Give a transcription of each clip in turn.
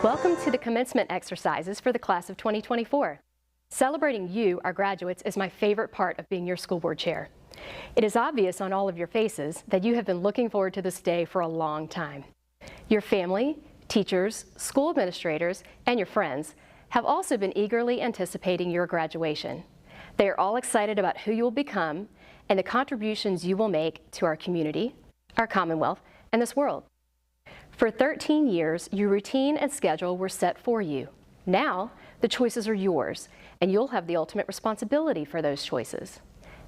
Welcome to the commencement exercises for the class of 2024. Celebrating you, our graduates, is my favorite part of being your school board chair. It is obvious on all of your faces that you have been looking forward to this day for a long time. Your family, teachers, school administrators, and your friends have also been eagerly anticipating your graduation. They are all excited about who you will become and the contributions you will make to our community, our Commonwealth, and this world. For 13 years, your routine and schedule were set for you. Now, the choices are yours, and you'll have the ultimate responsibility for those choices.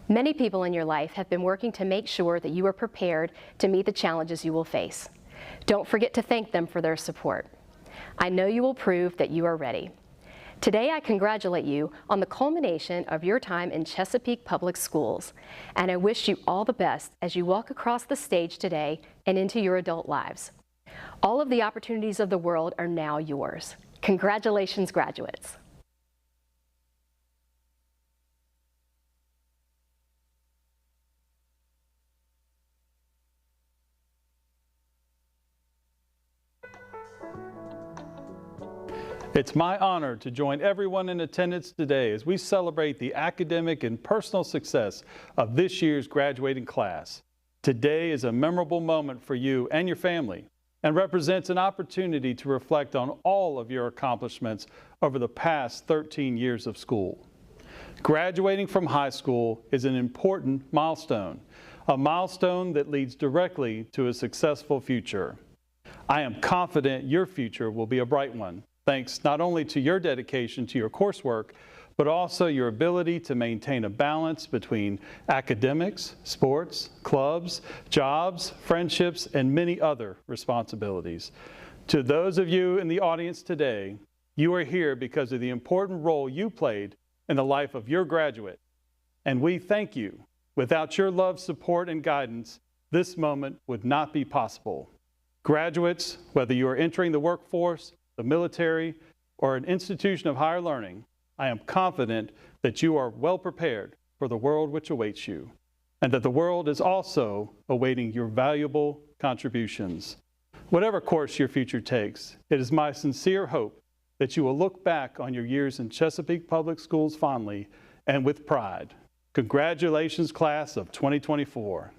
Many people in your life have been working to make sure that you are prepared to meet the challenges you will face. Don't forget to thank them for their support. I know you will prove that you are ready. Today, I congratulate you on the culmination of your time in Chesapeake Public Schools, and I wish you all the best as you walk across the stage today and into your adult lives. All of the opportunities of the world are now yours. Congratulations, graduates. It's my honor to join everyone in attendance today as we celebrate the academic and personal success of this year's graduating class. Today is a memorable moment for you and your family, and represents an opportunity to reflect on all of your accomplishments over the past 13 years of school. Graduating from high school is an important milestone, a milestone that leads directly to a successful future. I am confident your future will be a bright one, thanks not only to your dedication to your coursework, but also your ability to maintain a balance between academics, sports, clubs, jobs, friendships, and many other responsibilities. To those of you in the audience today, you are here because of the important role you played in the life of your graduate, and we thank you. Without your love, support, and guidance, this moment would not be possible. Graduates, whether you are entering the workforce, the military, or an institution of higher learning, I am confident that you are well prepared for the world which awaits you, and that the world is also awaiting your valuable contributions. Whatever course your future takes, it is my sincere hope that you will look back on your years in Chesapeake Public Schools fondly and with pride. Congratulations, class of 2024.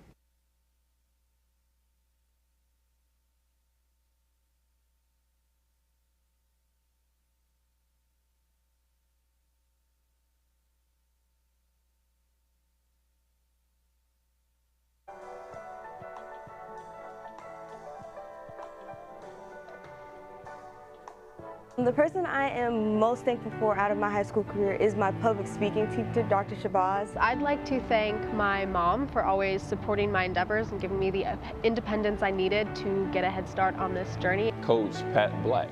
The person I am most thankful for out of my high school career is my public speaking teacher, Dr. Shabazz. I'd like to thank my mom for always supporting my endeavors and giving me the independence I needed to get a head start on this journey. Coach Pat Black.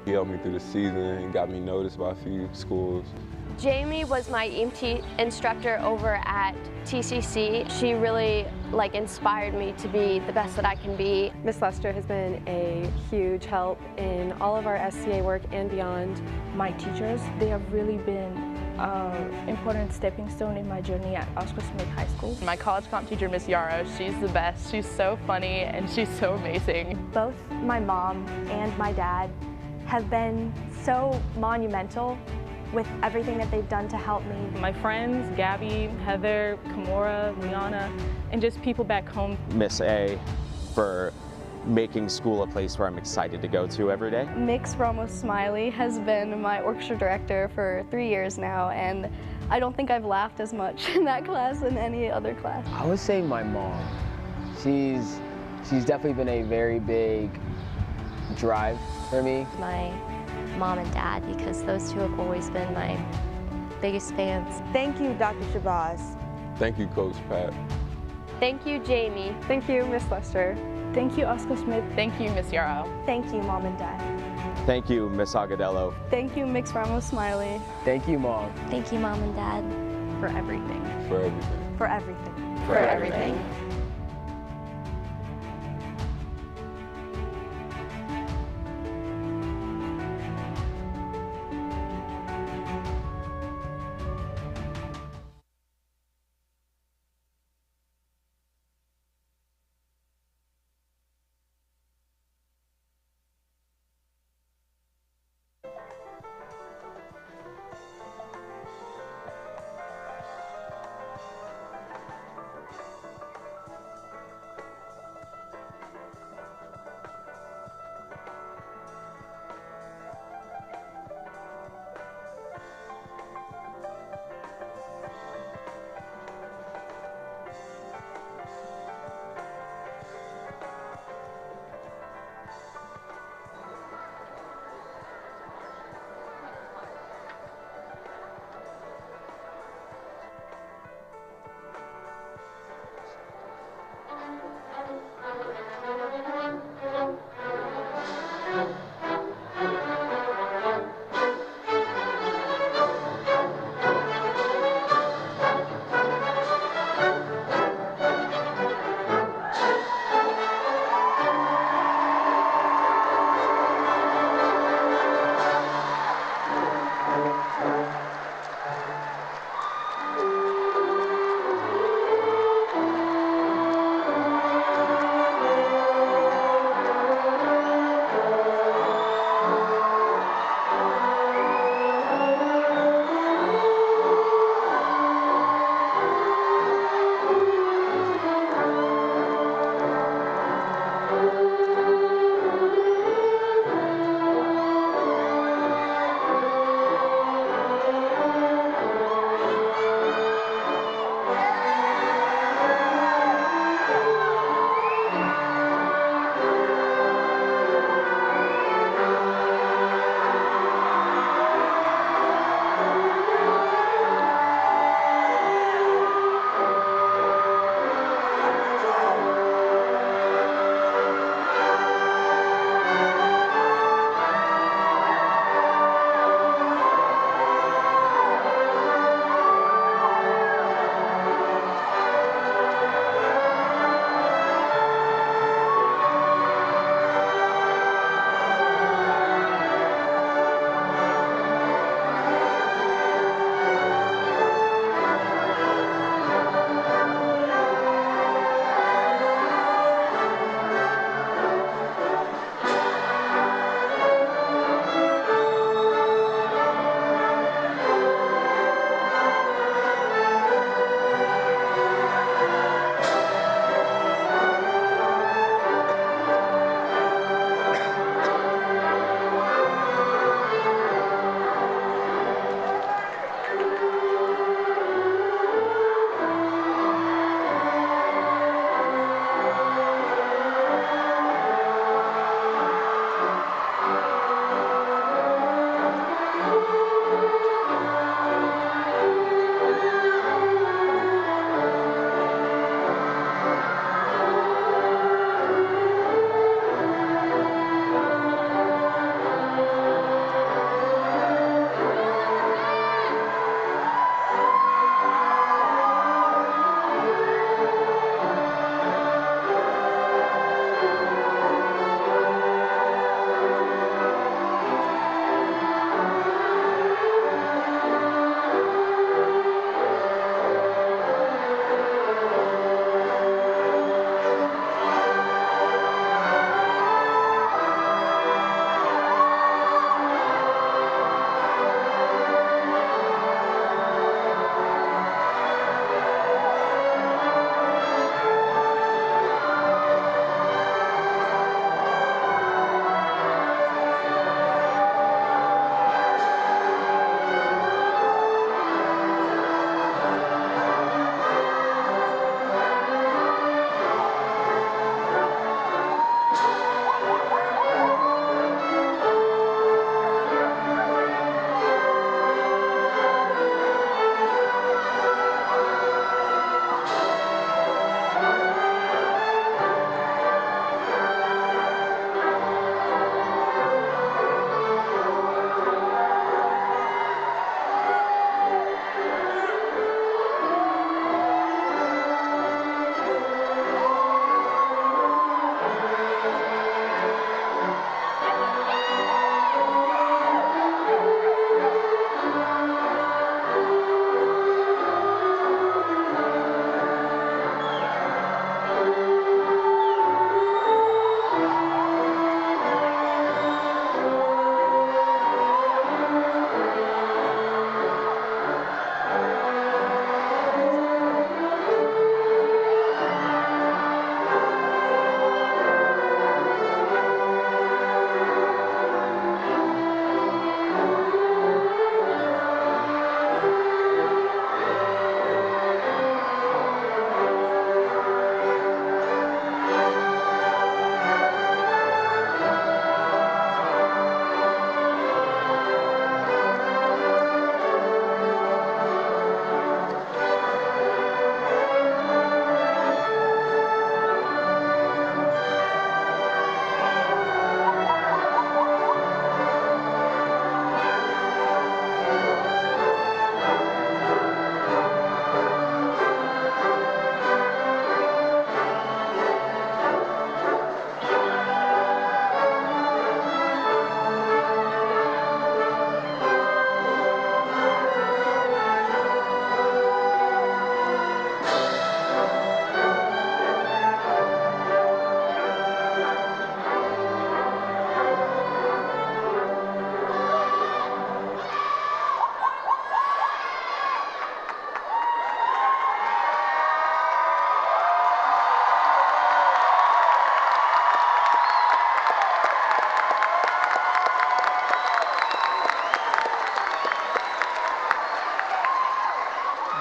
He helped me through the season and got me noticed by a few schools. Jamie was my EMT instructor over at TCC. She really inspired me to be the best that I can be. Miss Lester has been a huge help in all of our SCA work and beyond. My teachers, they have really been an important stepping stone in my journey at Oscar Smith High School. My college comp teacher, Miss Yarrow, she's the best. She's so funny and she's so amazing. Both my mom and my dad have been so monumental with everything that they've done to help me. My friends, Gabby, Heather, Kimora, Liana, and just people back home. Miss A for making school a place where I'm excited to go to every day. Mix Ramos Smiley has been my orchestra director for 3 years now, and I don't think I've laughed as much in that class than any other class. I would say my mom. She's definitely been a very big drive for me. My mom and dad, because those two have always been my biggest fans. Thank you, Dr. Shabazz. Thank you, Coach Pat. Thank you, Jamie. Thank you, Miss Lester. Thank you, Oscar Smith. Thank you, Miss Yarrow. Thank you, Mom and Dad. Thank you, Miss Agadello. Thank you, Mix Ramos Smiley. Thank you, Mom. Thank you, Mom and Dad. For everything. For everything. For everything. For everything.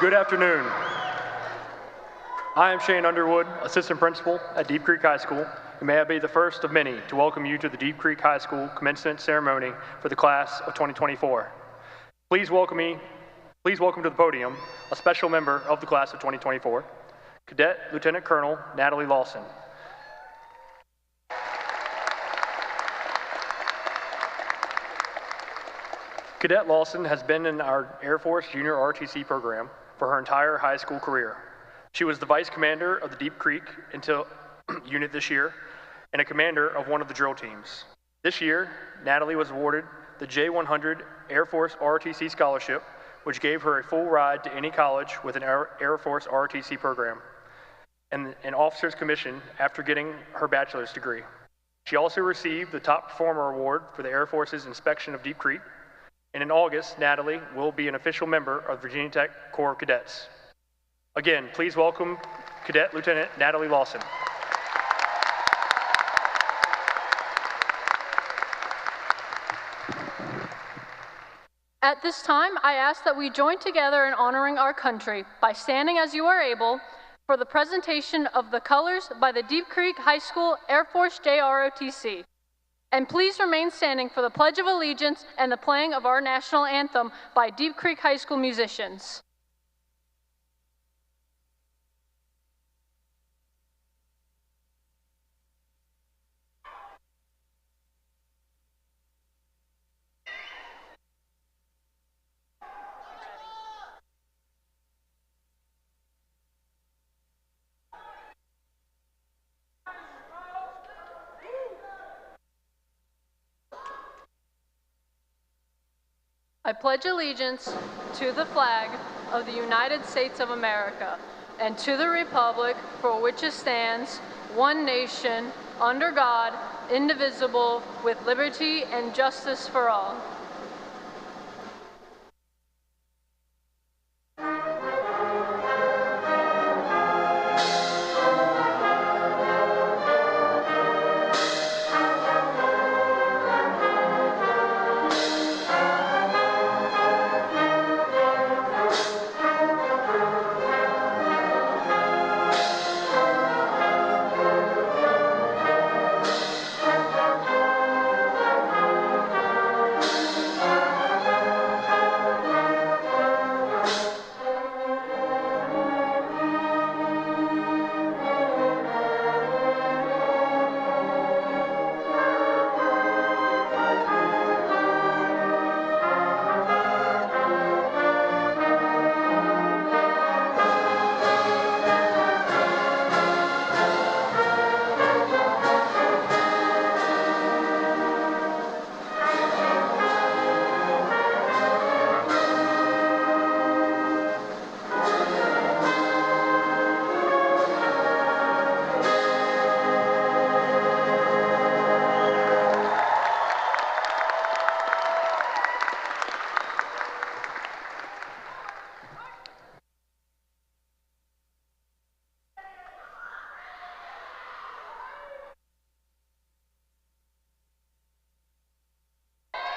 Good afternoon. I am Shane Underwood, Assistant Principal at Deep Creek High School, and may I be the first of many to welcome you to the Deep Creek High School commencement ceremony for the class of 2024. Please welcome to the podium a special member of the class of 2024, Cadet Lieutenant Colonel Natalie Lawson. Cadet Lawson has been in our Air Force Junior ROTC program for her entire high school career. She was the Vice Commander of the Deep Creek unit this year and a commander of one of the drill teams. This year, Natalie was awarded the J100 Air Force ROTC Scholarship, which gave her a full ride to any college with an Air Force ROTC program, and an officer's commission after getting her bachelor's degree. She also received the Top Performer Award for the Air Force's inspection of Deep Creek, and in August, Natalie will be an official member of Virginia Tech Corps of Cadets. Again, please welcome Cadet Lieutenant Natalie Lawson. At this time, I ask that we join together in honoring our country by standing as you are able for the presentation of the colors by the Deep Creek High School Air Force JROTC. And please remain standing for the Pledge of Allegiance and the playing of our national anthem by Deep Creek High School musicians. I pledge allegiance to the flag of the United States of America and to the republic for which it stands, one nation, under God, indivisible, with liberty and justice for all.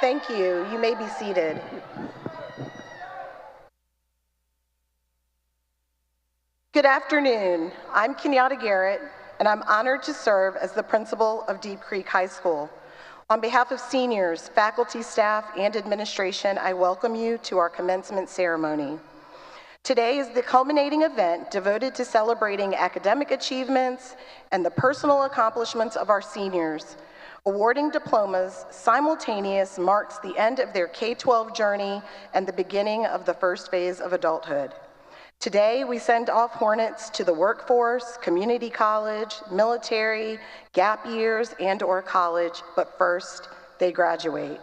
Thank you. You may be seated. Good afternoon. I'm Kenyatta Garrett, and I'm honored to serve as the principal of Deep Creek High School. On behalf of seniors, faculty, staff, and administration, I welcome you to our commencement ceremony. Today is the culminating event devoted to celebrating academic achievements and the personal accomplishments of our seniors. Awarding diplomas simultaneous marks the end of their K-12 journey and the beginning of the first phase of adulthood. Today, we send off Hornets to the workforce, community college, military, gap years, and/or college, but first, they graduate.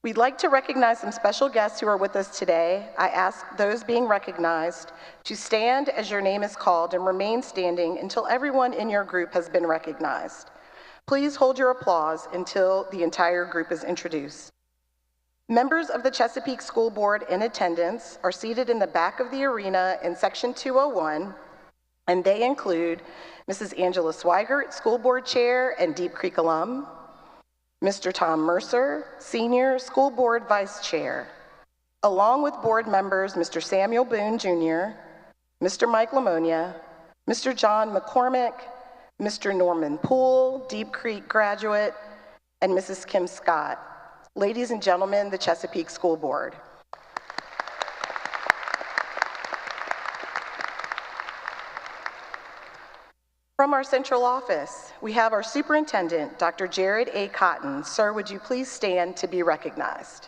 We'd like to recognize some special guests who are with us today. I ask those being recognized to stand as your name is called and remain standing until everyone in your group has been recognized. Please hold your applause until the entire group is introduced. Members of the Chesapeake School Board in attendance are seated in the back of the arena in section 201, and they include Mrs. Angela Swigert, School Board Chair and Deep Creek alum, Mr. Tom Mercer, Senior School Board Vice Chair, along with board members Mr. Samuel Boone Jr., Mr. Mike Lamonia, Mr. John McCormick, Mr. Norman Poole, Deep Creek graduate, and Mrs. Kim Scott. Ladies and gentlemen, the Chesapeake School Board. From our central office, we have our superintendent, Dr. Jared A. Cotton. Sir, would you please stand to be recognized?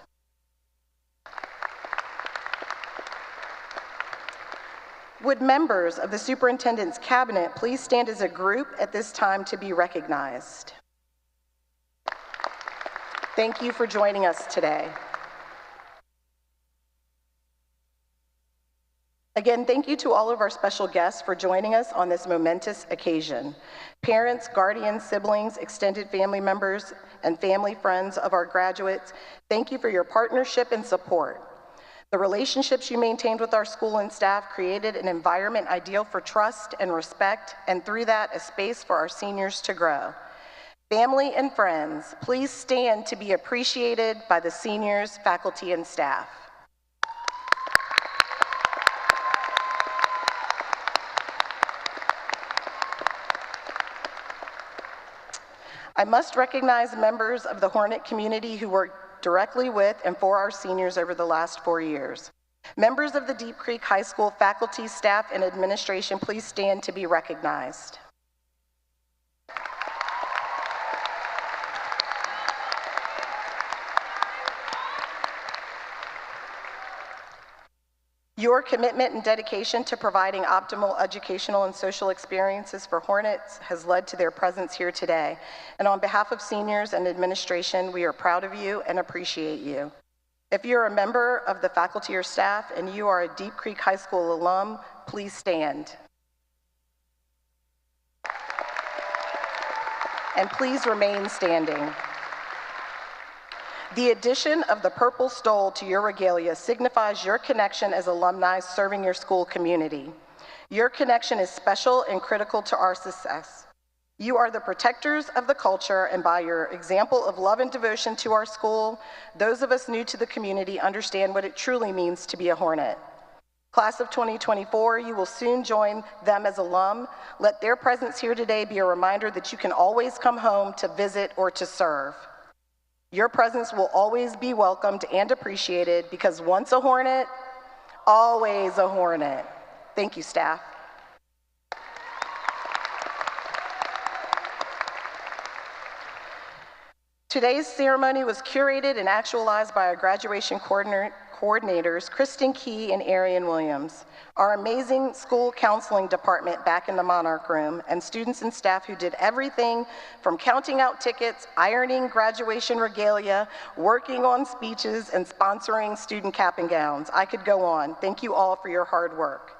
Would members of the superintendent's cabinet please stand as a group at this time to be recognized? Thank you for joining us today. Again, thank you to all of our special guests for joining us on this momentous occasion. Parents, guardians, siblings, extended family members, and family friends of our graduates, thank you for your partnership and support. The relationships you maintained with our school and staff created an environment ideal for trust and respect, and through that, a space for our seniors to grow. Family and friends, please stand to be appreciated by the seniors, faculty, and staff. I must recognize members of the Hornet community who worked directly with and for our seniors over the last 4 years. Members of the Deep Creek High School faculty, staff, and administration, please stand to be recognized. Your commitment and dedication to providing optimal educational and social experiences for Hornets has led to their presence here today. And on behalf of seniors and administration, we are proud of you and appreciate you. If you're a member of the faculty or staff and you are a Deep Creek High School alum, please stand. And please remain standing. The addition of the purple stole to your regalia signifies your connection as alumni serving your school community. Your connection is special and critical to our success. You are the protectors of the culture, and by your example of love and devotion to our school, those of us new to the community understand what it truly means to be a Hornet. Class of 2024, you will soon join them as alum. Let their presence here today be a reminder that you can always come home to visit or to serve. Your presence will always be welcomed and appreciated because once a Hornet, always a Hornet. Thank you, staff. Today's ceremony was curated and actualized by our graduation coordinators, Kristen Key and Arian Williams, our amazing school counseling department back in the Monarch Room, and students and staff who did everything from counting out tickets, ironing graduation regalia, working on speeches, and sponsoring student cap and gowns. I could go on. Thank you all for your hard work.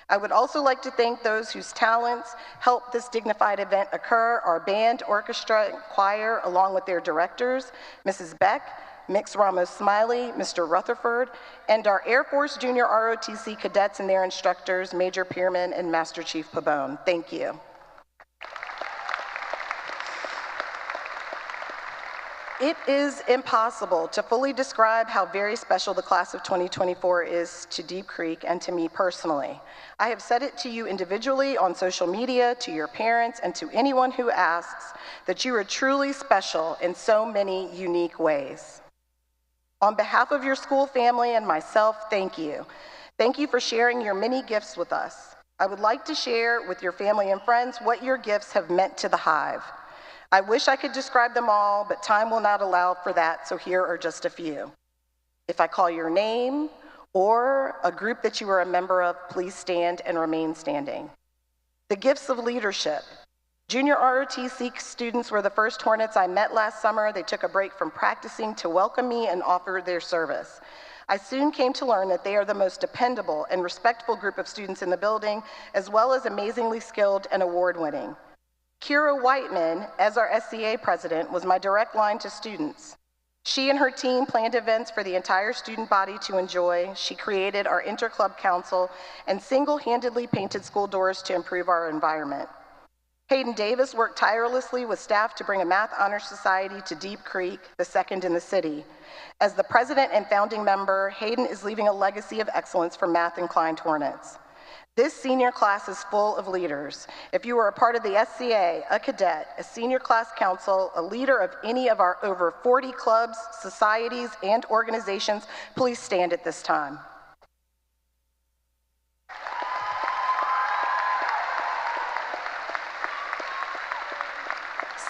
I would also like to thank those whose talents helped this dignified event occur, our band, orchestra, and choir, along with their directors, Mrs. Beck, Mix Ramos Smiley, Mr. Rutherford, and our Air Force Junior ROTC cadets and their instructors, Major Pierman and Master Chief Pabone. Thank you. It is impossible to fully describe how very special the class of 2024 is to Deep Creek and to me personally. I have said it to you individually on social media, to your parents, and to anyone who asks that you are truly special in so many unique ways. On behalf of your school family and myself, thank you. Thank you for sharing your many gifts with us. I would like to share with your family and friends what your gifts have meant to the Hive. I wish I could describe them all, but time will not allow for that, so here are just a few. If I call your name or a group that you are a member of, please stand and remain standing. The gifts of leadership. Junior ROTC students were the first Hornets I met last summer. They took a break from practicing to welcome me and offer their service. I soon came to learn that they are the most dependable and respectful group of students in the building, as well as amazingly skilled and award-winning. Kira Whiteman, as our SCA president, was my direct line to students. She and her team planned events for the entire student body to enjoy. She created our interclub council and single-handedly painted school doors to improve our environment. Hayden Davis worked tirelessly with staff to bring a Math Honor Society to Deep Creek, the second in the city. As the president and founding member, Hayden is leaving a legacy of excellence for math-inclined Hornets. This senior class is full of leaders. If you are a part of the SCA, a cadet, a senior class council, a leader of any of our over 40 clubs, societies, and organizations, please stand at this time.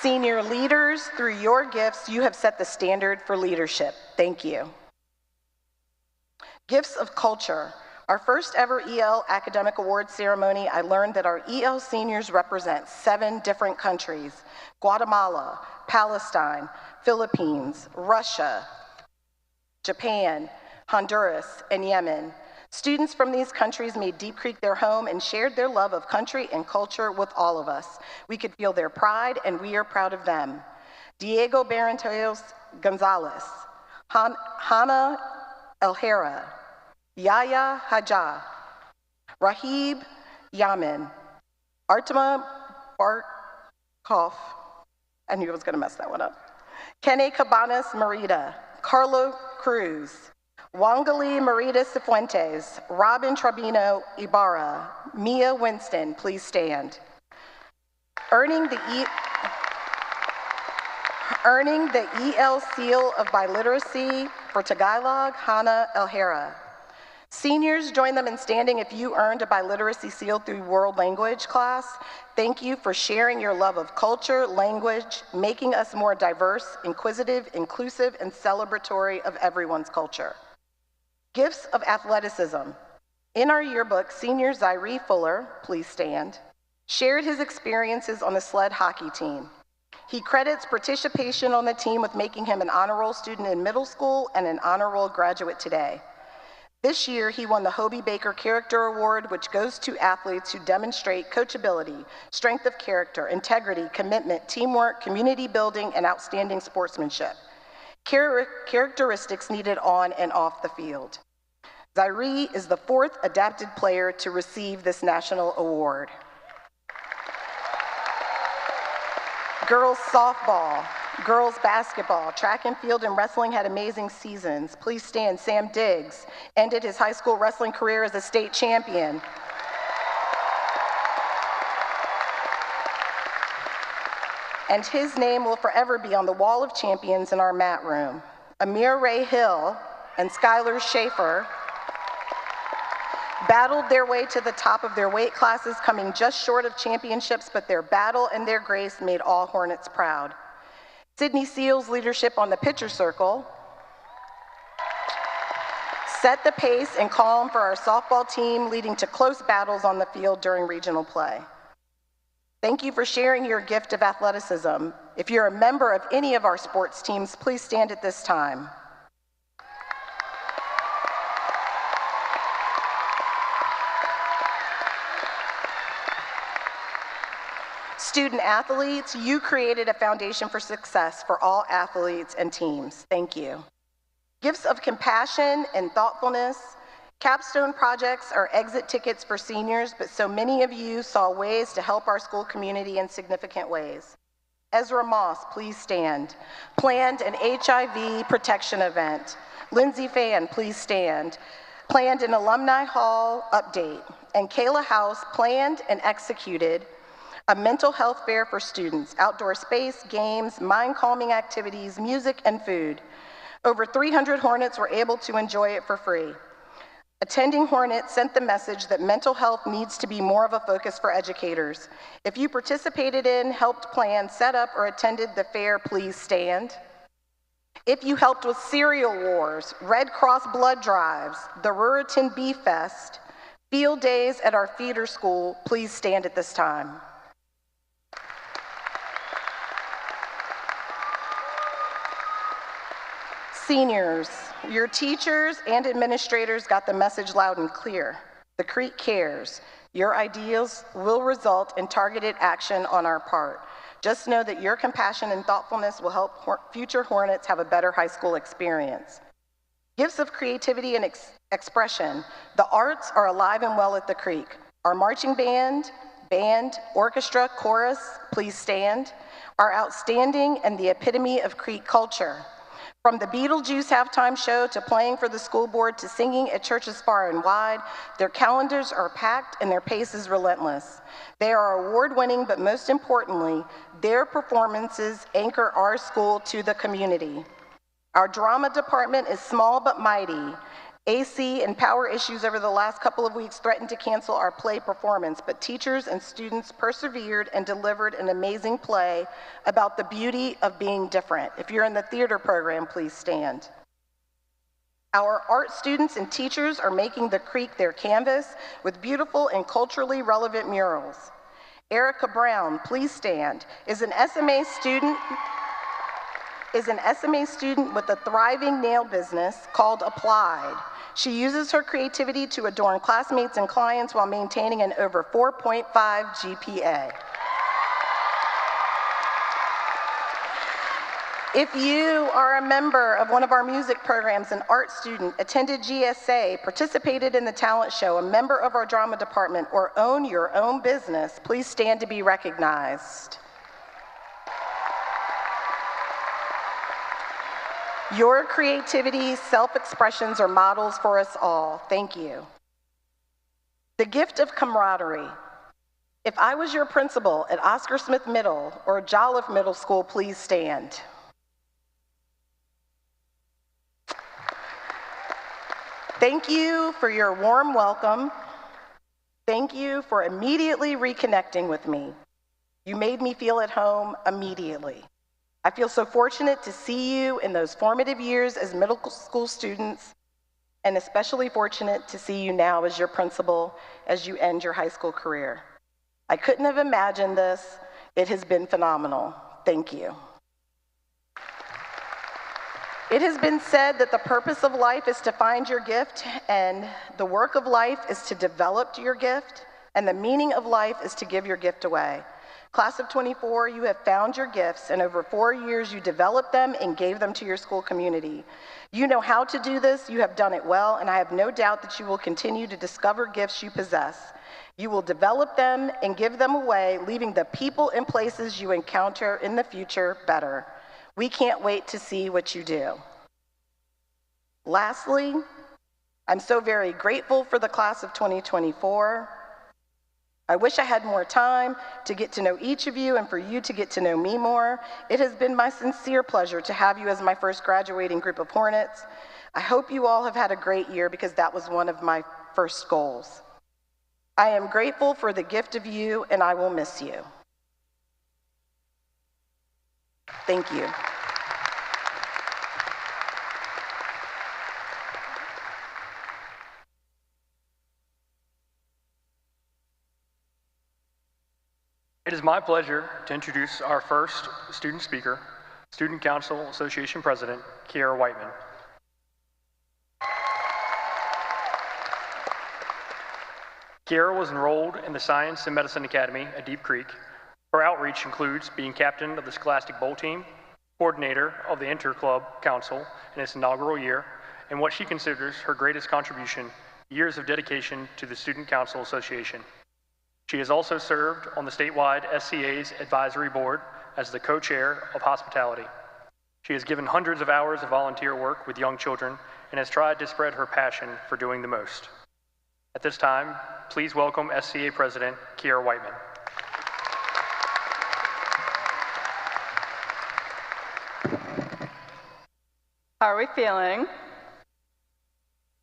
Senior leaders, through your gifts, you have set the standard for leadership. Thank you. Gifts of culture. Our first ever EL Academic Awards ceremony, I learned that our EL seniors represent 7 different countries: Guatemala, Palestine, Philippines, Russia, Japan, Honduras, and Yemen. Students from these countries made Deep Creek their home and shared their love of country and culture with all of us. We could feel their pride, and we are proud of them. Diego Barrentos Gonzalez, Hannah Elhera, Yaya Haja, Rahib Yamin, Artema Barkov, I knew I was gonna mess that one up, Kene Cabanas Merida, Carlo Cruz, Wangali Merida Cifuentes, Robin Trabino Ibarra, Mia Winston, please stand. Earning the EL Seal of Biliteracy for Tagalog, Hannah Elhera. Seniors, join them in standing if you earned a biliteracy seal through world language class. Thank you for sharing your love of culture, language, making us more diverse, inquisitive, inclusive, and celebratory of everyone's culture. Gifts of athleticism. In our yearbook, senior Zaire Fuller, please stand, shared his experiences on the sled hockey team. He credits participation on the team with making him an honor roll student in middle school and an honor roll graduate today. This year, he won the Hobie Baker Character Award, which goes to athletes who demonstrate coachability, strength of character, integrity, commitment, teamwork, community building, and outstanding sportsmanship. Characteristics needed on and off the field. Zaire is the 4th adapted player to receive this national award. Girls softball, girls basketball, track and field, and wrestling had amazing seasons. Please stand. Sam Diggs ended his high school wrestling career as a state champion. And his name will forever be on the wall of champions in our mat room. Amir Ray Hill and Skylar Schaefer battled their way to the top of their weight classes, coming just short of championships, but their battle and their grace made all Hornets proud. Sydney Seals' leadership on the pitcher circle set the pace and calm for our softball team, leading to close battles on the field during regional play. Thank you for sharing your gift of athleticism. If you're a member of any of our sports teams, please stand at this time. Student athletes, you created a foundation for success for all athletes and teams. Thank you. Gifts of compassion and thoughtfulness. Capstone projects are exit tickets for seniors, but so many of you saw ways to help our school community in significant ways. Ezra Moss, please stand. Planned an HIV protection event. Lindsay Fan, please stand. Planned an alumni hall update. And Kayla House planned and executed a mental health fair for students, outdoor space, games, mind-calming activities, music, and food. Over 300 Hornets were able to enjoy it for free. Attending Hornets sent the message that mental health needs to be more of a focus for educators. If you participated in, helped plan, set up, or attended the fair, please stand. If you helped with cereal wars, Red Cross blood drives, the Ruritan Bee Fest, field days at our feeder school, please stand at this time. Seniors, your teachers and administrators got the message loud and clear. The Creek cares. Your ideas will result in targeted action on our part. Just know that your compassion and thoughtfulness will help future Hornets have a better high school experience. Gifts of creativity and expression. The arts are alive and well at the Creek. Our marching band, band, orchestra, chorus, please stand, are outstanding and the epitome of Creek culture. From the Beetlejuice halftime show to playing for the school board to singing at churches far and wide, their calendars are packed and their pace is relentless. They are award-winning, but most importantly, their performances anchor our school to the community. Our drama department is small but mighty. AC and power issues over the last couple of weeks threatened to cancel our play performance, but teachers and students persevered and delivered an amazing play about the beauty of being different. If you're in the theater program, please stand. Our art students and teachers are making the Creek their canvas with beautiful and culturally relevant murals. Erica Brown, please stand, is an SMA student with a thriving nail business called Applied. She uses her creativity to adorn classmates and clients while maintaining an over 4.5 GPA. If you are a member of one of our music programs, an art student, attended GSA, participated in the talent show, a member of our drama department, or own your own business, please stand to be recognized. Your creativity, self-expressions are models for us all. Thank you. The gift of camaraderie. If I was your principal at Oscar Smith Middle or Jolliffe Middle School, please stand. Thank you for your warm welcome. Thank you for immediately reconnecting with me. You made me feel at home immediately. I feel so fortunate to see you in those formative years as middle school students, and especially fortunate to see you now as your principal as you end your high school career. I couldn't have imagined this. It has been phenomenal. Thank you. It has been said that the purpose of life is to find your gift, and the work of life is to develop your gift, and the meaning of life is to give your gift away. Class of 24, you have found your gifts, and over 4 years you developed them and gave them to your school community. You know how to do this, you have done it well, and I have no doubt that you will continue to discover gifts you possess. You will develop them and give them away, leaving the people and places you encounter in the future better. We can't wait to see what you do. Lastly, I'm so very grateful for the class of 2024. I wish I had more time to get to know each of you and for you to get to know me more. It has been my sincere pleasure to have you as my first graduating group of Hornets. I hope you all have had a great year because that was one of my first goals. I am grateful for the gift of you, and I will miss you. Thank you. It is my pleasure to introduce our first student speaker, Student Council Association President, Kiara Whiteman. Kiara was enrolled in the Science and Medicine Academy at Deep Creek. Her outreach includes being captain of the Scholastic Bowl team, coordinator of the Inter-Club Council in its inaugural year, and what she considers her greatest contribution, years of dedication to the Student Council Association. She has also served on the statewide SCA's advisory board as the co-chair of hospitality. She has given hundreds of hours of volunteer work with young children and has tried to spread her passion for doing the most. At this time, please welcome SCA President Kiara Whiteman. How are we feeling?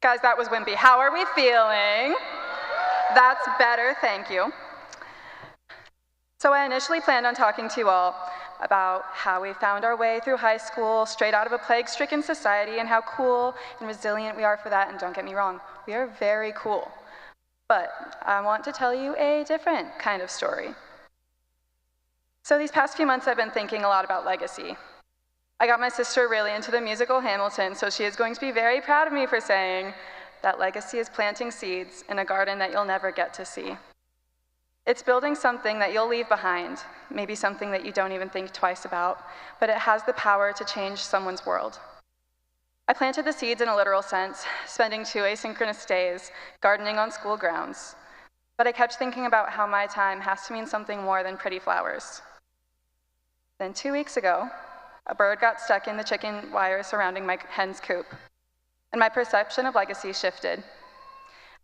Guys, that was wimpy. How are we feeling? That's better, thank you. So I initially planned on talking to you all about how we found our way through high school, straight out of a plague-stricken society, and how cool and resilient we are for that, and don't get me wrong, we are very cool. But I want to tell you a different kind of story. So these past few months I've been thinking a lot about legacy. I got my sister really into the musical Hamilton, so she is going to be very proud of me for saying that legacy is planting seeds in a garden that you'll never get to see. It's building something that you'll leave behind, maybe something that you don't even think twice about, but it has the power to change someone's world. I planted the seeds in a literal sense, spending 2 asynchronous days gardening on school grounds. But I kept thinking about how my time has to mean something more than pretty flowers. Then 2 weeks ago, a bird got stuck in the chicken wire surrounding my hen's coop, and my perception of legacy shifted.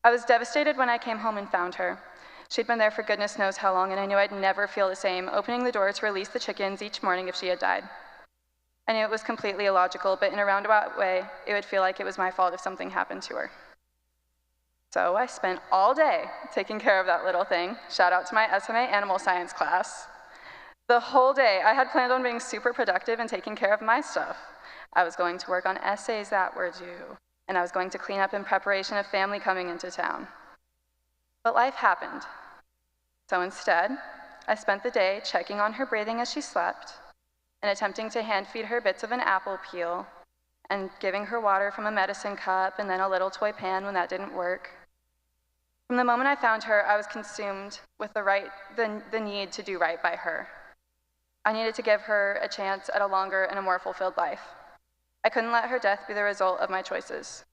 I was devastated when I came home and found her. She'd been there for goodness knows how long, and I knew I'd never feel the same opening the door to release the chickens each morning if she had died. I knew it was completely illogical, but in a roundabout way, it would feel like it was my fault if something happened to her. So I spent all day taking care of that little thing. Shout out to my SMA animal science class. The whole day, I had planned on being super productive and taking care of my stuff. I was going to work on essays that were due, and I was going to clean up in preparation of family coming into town. But life happened. So instead, I spent the day checking on her breathing as she slept, and attempting to hand feed her bits of an apple peel, and giving her water from a medicine cup and then a little toy pan when that didn't work. From the moment I found her, I was consumed with the need to do right by her. I needed to give her a chance at a longer and a more fulfilled life. I couldn't let her death be the result of my choices.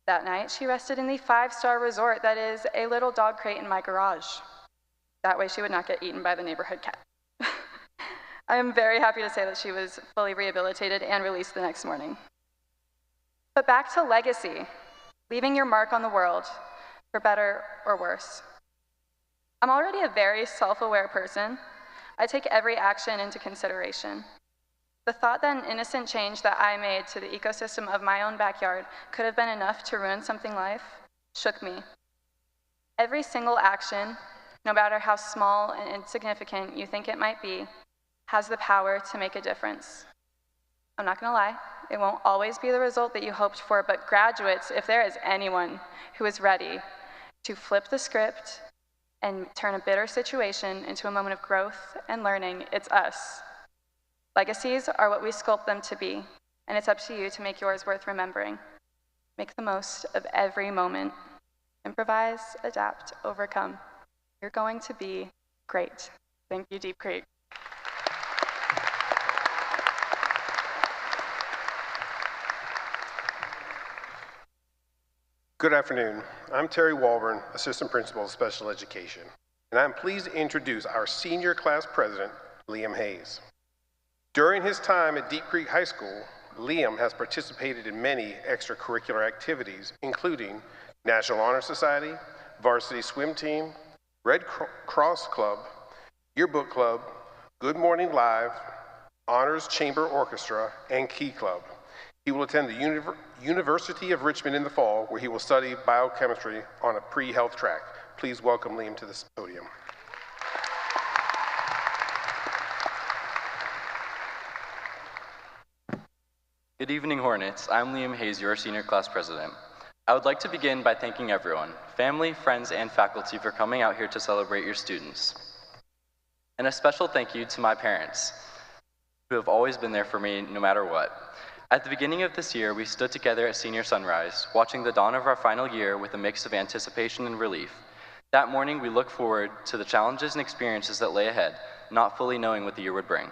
That night, she rested in the 5-star resort that is a little dog crate in my garage. That way she would not get eaten by the neighborhood cat. I am very happy to say that she was fully rehabilitated and released the next morning. But back to legacy, leaving your mark on the world, for better or worse. I'm already a very self-aware person. I take every action into consideration. The thought that an innocent change that I made to the ecosystem of my own backyard could have been enough to ruin something life shook me. Every single action, no matter how small and insignificant you think it might be, has the power to make a difference. I'm not gonna lie, it won't always be the result that you hoped for, but graduates, if there is anyone who is ready to flip the script and turn a bitter situation into a moment of growth and learning, it's us. Legacies are what we sculpt them to be, and it's up to you to make yours worth remembering. Make the most of every moment. Improvise, adapt, overcome. You're going to be great. Thank you, Deep Creek. Good afternoon. I'm Terry Walburn, Assistant Principal of Special Education, and I'm pleased to introduce our senior class president, Liam Hayes. During his time at Deep Creek High School, Liam has participated in many extracurricular activities, including National Honor Society, Varsity Swim Team, Red Cross Club, Yearbook Club, Good Morning Live, Honors Chamber Orchestra, and Key Club. He will attend the University of Richmond in the fall, where he will study biochemistry on a pre-health track. Please welcome Liam to this podium. Good evening, Hornets. I'm Liam Hayes, your senior class president. I would like to begin by thanking everyone, family, friends, and faculty for coming out here to celebrate your students. And a special thank you to my parents, who have always been there for me no matter what. At the beginning of this year, we stood together at Senior Sunrise, watching the dawn of our final year with a mix of anticipation and relief. That morning, we looked forward to the challenges and experiences that lay ahead, not fully knowing what the year would bring.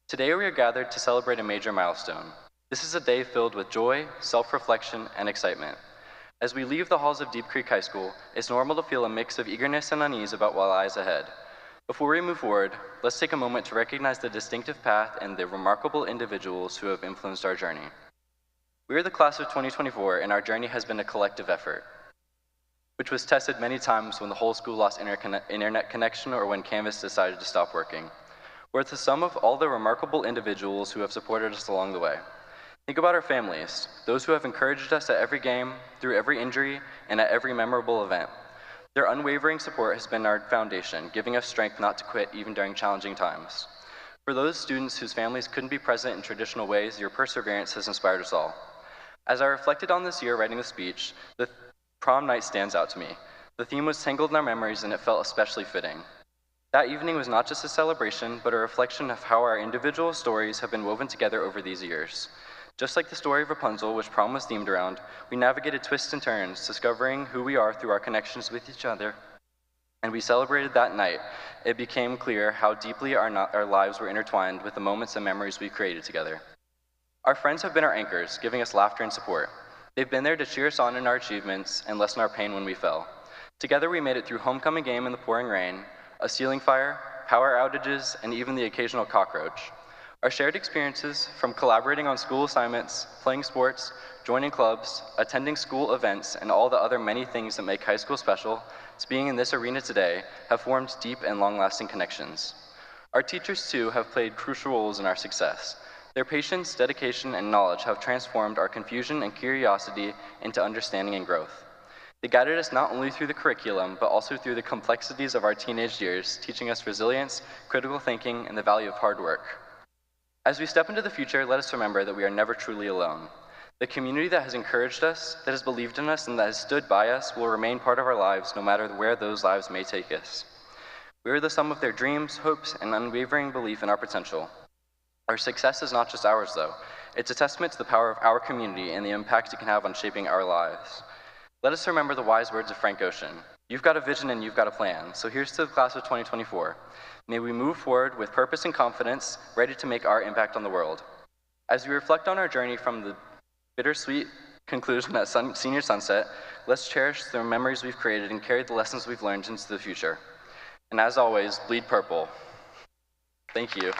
Today, we are gathered to celebrate a major milestone. This is a day filled with joy, self-reflection, and excitement. As we leave the halls of Deep Creek High School, it's normal to feel a mix of eagerness and unease about what lies ahead. Before we move forward, let's take a moment to recognize the distinctive path and the remarkable individuals who have influenced our journey. We are the class of 2024, and our journey has been a collective effort, which was tested many times when the whole school lost internet connection or when Canvas decided to stop working. We're the sum of all the remarkable individuals who have supported us along the way. Think about our families, those who have encouraged us at every game, through every injury, and at every memorable event. Their unwavering support has been our foundation, giving us strength not to quit even during challenging times. For those students whose families couldn't be present in traditional ways, your perseverance has inspired us all. As I reflected on this year writing the speech, the prom night stands out to me. The theme was tangled in our memories, and it felt especially fitting. That evening was not just a celebration, but a reflection of how our individual stories have been woven together over these years. Just like the story of Rapunzel, which prom was themed around, we navigated twists and turns, discovering who we are through our connections with each other. And we celebrated that night. It became clear how deeply our lives were intertwined with the moments and memories we created together. Our friends have been our anchors, giving us laughter and support. They've been there to cheer us on in our achievements and lessen our pain when we fell. Together we made it through homecoming game in the pouring rain, a ceiling fire, power outages, and even the occasional cockroach. Our shared experiences, from collaborating on school assignments, playing sports, joining clubs, attending school events, and all the other many things that make high school special, to being in this arena today, have formed deep and long-lasting connections. Our teachers, too, have played crucial roles in our success. Their patience, dedication, and knowledge have transformed our confusion and curiosity into understanding and growth. They guided us not only through the curriculum, but also through the complexities of our teenage years, teaching us resilience, critical thinking, and the value of hard work. As we step into the future, let us remember that we are never truly alone. The community that has encouraged us, that has believed in us, and that has stood by us will remain part of our lives no matter where those lives may take us. We are the sum of their dreams, hopes, and unwavering belief in our potential. Our success is not just ours, though. It's a testament to the power of our community and the impact it can have on shaping our lives. Let us remember the wise words of Frank Ocean. You've got a vision and you've got a plan. So here's to the class of 2024. May we move forward with purpose and confidence, ready to make our impact on the world. As we reflect on our journey from the bittersweet conclusion at Senior Sunset, let's cherish the memories we've created and carry the lessons we've learned into the future. And as always, bleed purple. Thank you.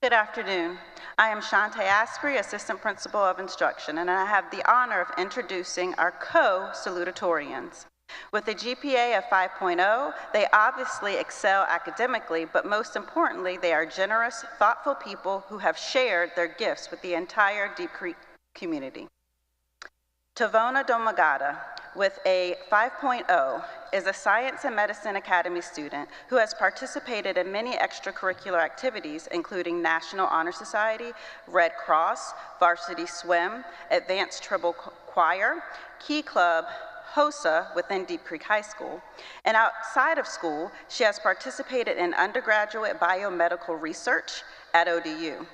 Good afternoon. I am Shantae Asprey, Assistant Principal of Instruction, and I have the honor of introducing our co-salutatorians. With a GPA of 5.0, they obviously excel academically, but most importantly, they are generous, thoughtful people who have shared their gifts with the entire Deep Creek community. Tavona Domagada, with a 5.0, is a Science and Medicine Academy student who has participated in many extracurricular activities, including National Honor Society, Red Cross, Varsity Swim, Advanced Treble Choir, Key Club, HOSA within Deep Creek High School. And outside of school, she has participated in undergraduate biomedical research at ODU.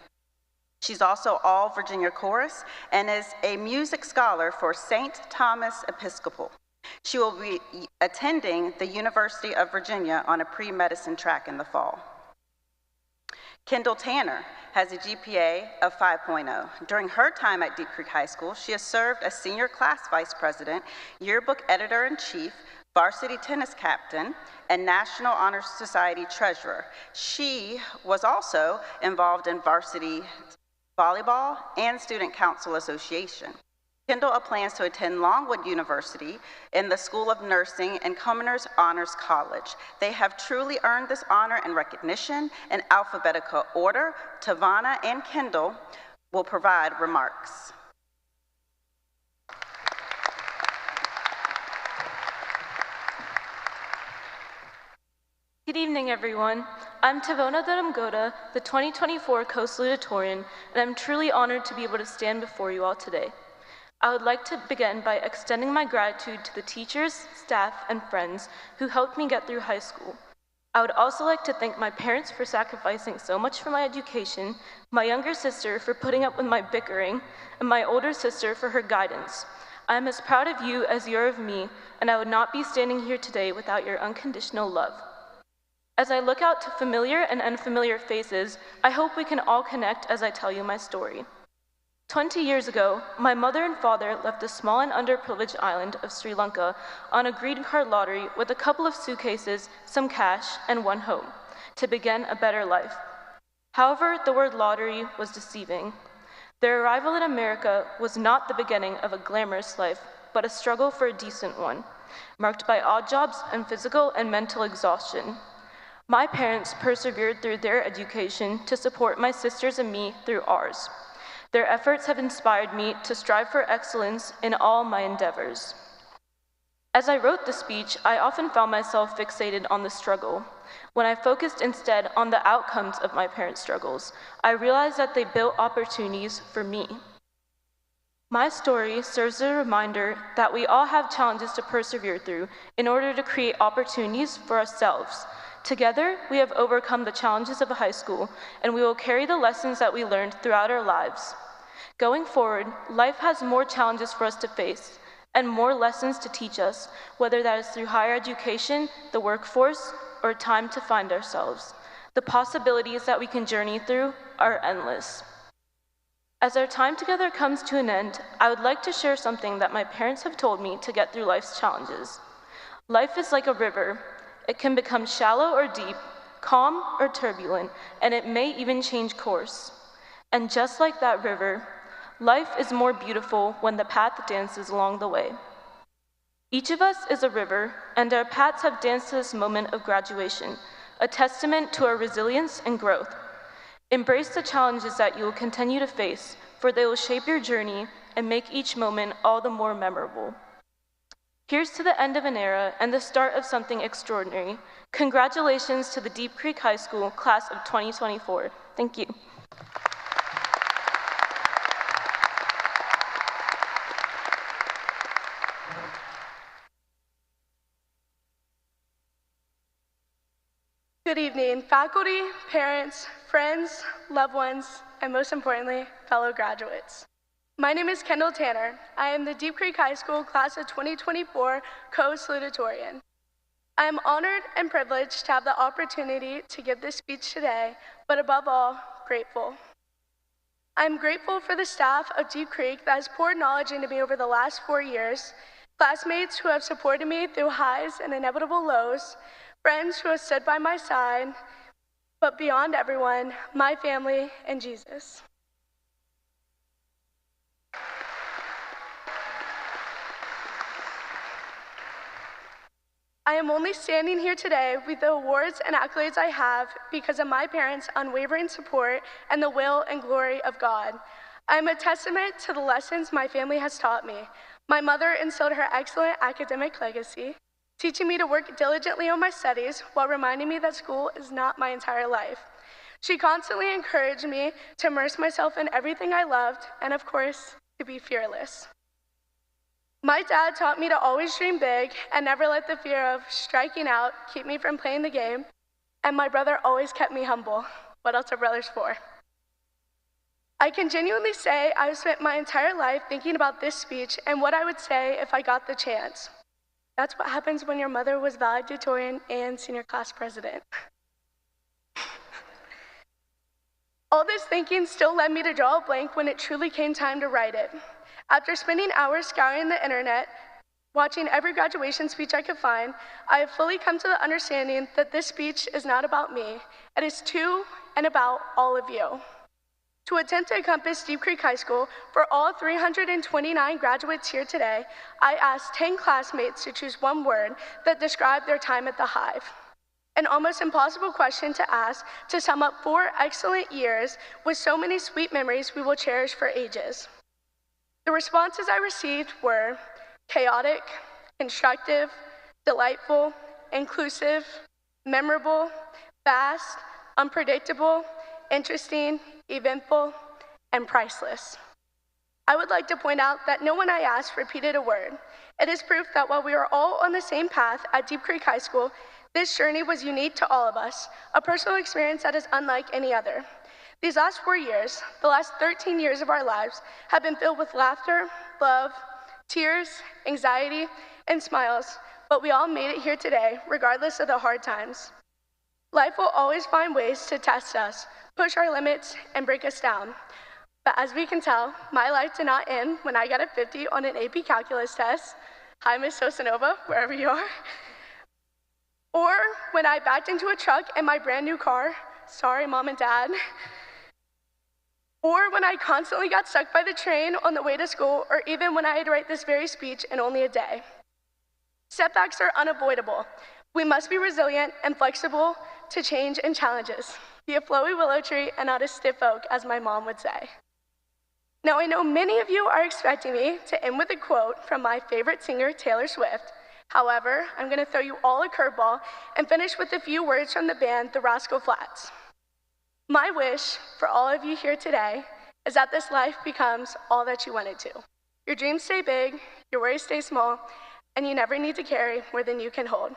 She's also all Virginia Chorus and is a music scholar for St. Thomas Episcopal. She will be attending the University of Virginia on a pre-medicine track in the fall. Kendall Tanner has a GPA of 5.0. During her time at Deep Creek High School, she has served as senior class vice president, yearbook editor-in-chief, varsity tennis captain, and National Honor Society treasurer. She was also involved in varsity volleyball and student council association. Kendall plans to attend Longwood University in the School of Nursing and Commoners Honors College. They have truly earned this honor and recognition in alphabetical order. Tavana and Kendall will provide remarks. Good evening, everyone. I'm Tavona Domagada, the 2024 co-salutatorian, and I'm truly honored to be able to stand before you all today. I would like to begin by extending my gratitude to the teachers, staff, and friends who helped me get through high school. I would also like to thank my parents for sacrificing so much for my education, my younger sister for putting up with my bickering, and my older sister for her guidance. I am as proud of you as you are of me, and I would not be standing here today without your unconditional love. As I look out to familiar and unfamiliar faces, I hope we can all connect as I tell you my story. 20 years ago, my mother and father left the small and underprivileged island of Sri Lanka on a green card lottery with a couple of suitcases, some cash, and one home, to begin a better life. However, the word lottery was deceiving. Their arrival in America was not the beginning of a glamorous life, but a struggle for a decent one, marked by odd jobs and physical and mental exhaustion. My parents persevered through their education to support my sisters and me through ours. Their efforts have inspired me to strive for excellence in all my endeavors. As I wrote the speech, I often found myself fixated on the struggle. When I focused instead on the outcomes of my parents' struggles, I realized that they built opportunities for me. My story serves as a reminder that we all have challenges to persevere through in order to create opportunities for ourselves. Together, we have overcome the challenges of high school, and we will carry the lessons that we learned throughout our lives. Going forward, life has more challenges for us to face, and more lessons to teach us, whether that is through higher education, the workforce, or time to find ourselves. The possibilities that we can journey through are endless. As our time together comes to an end, I would like to share something that my parents have told me to get through life's challenges. Life is like a river. It can become shallow or deep, calm or turbulent, and it may even change course. And just like that river, life is more beautiful when the path dances along the way. Each of us is a river, and our paths have danced to this moment of graduation, a testament to our resilience and growth. Embrace the challenges that you will continue to face, for they will shape your journey and make each moment all the more memorable. Here's to the end of an era and the start of something extraordinary. Congratulations to the Deep Creek High School class of 2024. Thank you. Good evening, faculty, parents, friends, loved ones, and most importantly, fellow graduates. My name is Kendall Tanner. I am the Deep Creek High School class of 2024 co-salutatorian. I am honored and privileged to have the opportunity to give this speech today, but above all, grateful. I am grateful for the staff of Deep Creek that has poured knowledge into me over the last 4 years, classmates who have supported me through highs and inevitable lows, friends who have stood by my side, but beyond everyone, my family and Jesus. I am only standing here today with the awards and accolades I have because of my parents' unwavering support and the will and glory of God. I am a testament to the lessons my family has taught me. My mother instilled her excellent academic legacy, teaching me to work diligently on my studies while reminding me that school is not my entire life. She constantly encouraged me to immerse myself in everything I loved and, of course, to be fearless. My dad taught me to always dream big and never let the fear of striking out keep me from playing the game, and my brother always kept me humble. What else are brothers for? I can genuinely say I've spent my entire life thinking about this speech and what I would say if I got the chance. That's what happens when your mother was valedictorian and senior class president. All this thinking still led me to draw a blank when it truly came time to write it. After spending hours scouring the internet, watching every graduation speech I could find, I have fully come to the understanding that this speech is not about me. It is to and about all of you. To attempt to encompass Deep Creek High School for all 329 graduates here today, I asked 10 classmates to choose one word that described their time at the Hive. An almost impossible question to ask to sum up 4 excellent years with so many sweet memories we will cherish for ages. The responses I received were chaotic, constructive, delightful, inclusive, memorable, fast, unpredictable, interesting, eventful, and priceless. I would like to point out that no one I asked repeated a word. It is proof that while we are all on the same path at Deep Creek High School, this journey was unique to all of us, a personal experience that is unlike any other. These last 4 years, the last 13 years of our lives, have been filled with laughter, love, tears, anxiety, and smiles, but we all made it here today, regardless of the hard times. Life will always find ways to test us, push our limits, and break us down. But as we can tell, my life did not end when I got a 50 on an AP calculus test. Hi, Ms. Sosanova, wherever you are. Or when I backed into a truck in my brand new car. Sorry, Mom and Dad. Or when I constantly got stuck by the train on the way to school, or even when I had to write this very speech in only a day. Setbacks are unavoidable. We must be resilient and flexible to change and challenges. Be a flowy willow tree and not a stiff oak, as my mom would say. Now, I know many of you are expecting me to end with a quote from my favorite singer, Taylor Swift. However, I'm going to throw you all a curveball and finish with a few words from the band, the Rascal Flatts. My wish for all of you here today is that this life becomes all that you want it to. Your dreams stay big, your worries stay small, and you never need to carry more than you can hold.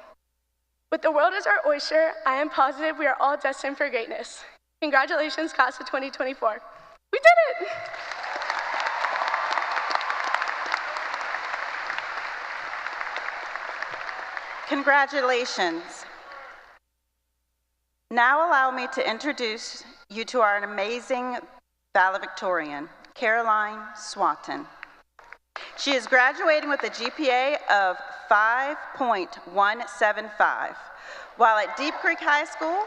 With the world as our oyster, I am positive we are all destined for greatness. Congratulations, class of 2024. We did it! Congratulations. Now allow me to introduce you to our amazing valedictorian. Caroline Swanton. She is graduating with a GPA of 5.175. While at Deep Creek High School,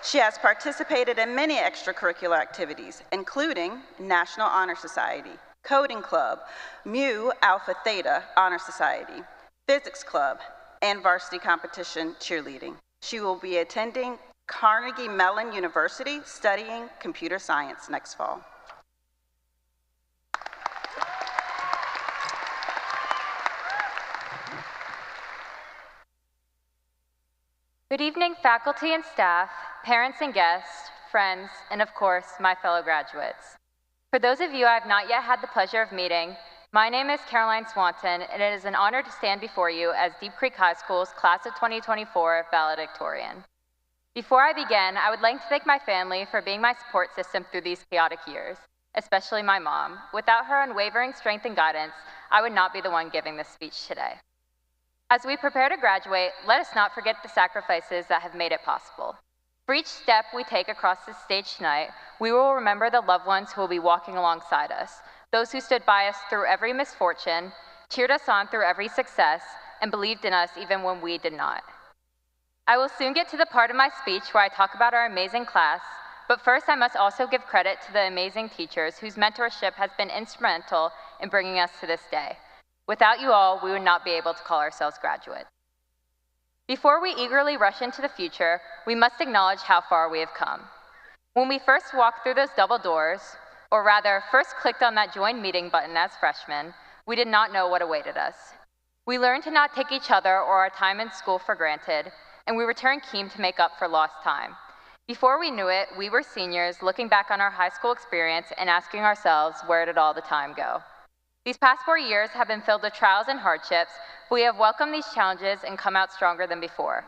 she has participated in many extracurricular activities, including National Honor Society, Coding Club, Mu Alpha Theta Honor Society, Physics Club, and varsity competition cheerleading. She will be attending Carnegie Mellon University studying computer science next fall. Good evening, faculty and staff, parents and guests, friends, and of course, my fellow graduates. For those of you I have not yet had the pleasure of meeting, my name is Caroline Swanton, and it is an honor to stand before you as Deep Creek High School's Class of 2024 Valedictorian. Before I begin, I would like to thank my family for being my support system through these chaotic years, especially my mom. Without her unwavering strength and guidance, I would not be the one giving this speech today. As we prepare to graduate, let us not forget the sacrifices that have made it possible. For each step we take across this stage tonight, we will remember the loved ones who will be walking alongside us, those who stood by us through every misfortune, cheered us on through every success, and believed in us even when we did not. I will soon get to the part of my speech where I talk about our amazing class, but first I must also give credit to the amazing teachers whose mentorship has been instrumental in bringing us to this day. Without you all, we would not be able to call ourselves graduates. Before we eagerly rush into the future, we must acknowledge how far we have come. When we first walked through those double doors, or rather, first clicked on that join meeting button as freshmen, we did not know what awaited us. We learned to not take each other or our time in school for granted, and we returned keen to make up for lost time. Before we knew it, we were seniors looking back on our high school experience and asking ourselves, where did all the time go? These past 4 years have been filled with trials and hardships, but we have welcomed these challenges and come out stronger than before.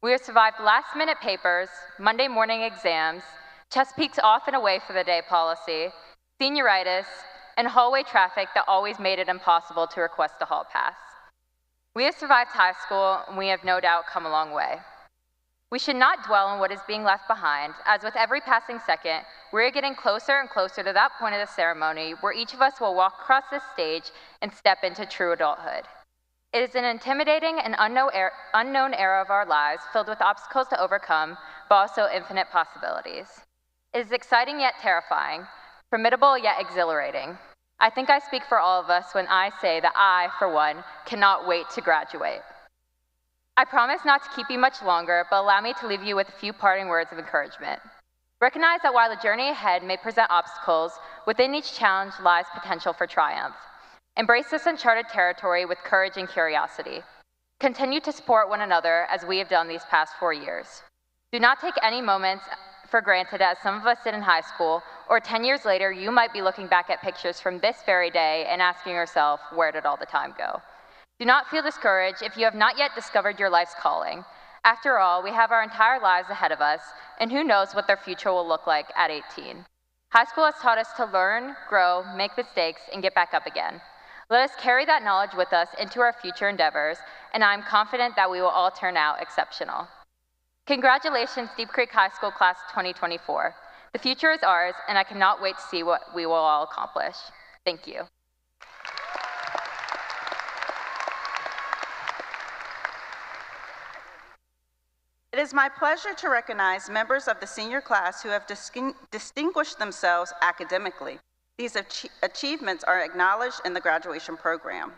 We have survived last-minute papers, Monday morning exams, chest peeks off and away for the day policy, senioritis, and hallway traffic that always made it impossible to request a hall pass. We have survived high school, and we have no doubt come a long way. We should not dwell on what is being left behind, as with every passing second, we are getting closer and closer to that point of the ceremony where each of us will walk across this stage and step into true adulthood. It is an intimidating and unknown era of our lives filled with obstacles to overcome, but also infinite possibilities. It is exciting yet terrifying, formidable yet exhilarating. I think I speak for all of us when I say that I, for one, cannot wait to graduate. I promise not to keep you much longer, but allow me to leave you with a few parting words of encouragement. Recognize that while the journey ahead may present obstacles, within each challenge lies potential for triumph. Embrace this uncharted territory with courage and curiosity. Continue to support one another as we have done these past 4 years. Do not take any moments for granted as some of us did in high school, or 10 years later you might be looking back at pictures from this very day and asking yourself, where did all the time go? Do not feel discouraged if you have not yet discovered your life's calling. After all, we have our entire lives ahead of us, and who knows what their future will look like at 18. High school has taught us to learn, grow, make mistakes, and get back up again. Let us carry that knowledge with us into our future endeavors, and I'm confident that we will all turn out exceptional. Congratulations, Deep Creek High School Class of 2024. The future is ours, and I cannot wait to see what we will all accomplish. Thank you. It is my pleasure to recognize members of the senior class who have distinguished themselves academically. These achievements are acknowledged in the graduation program.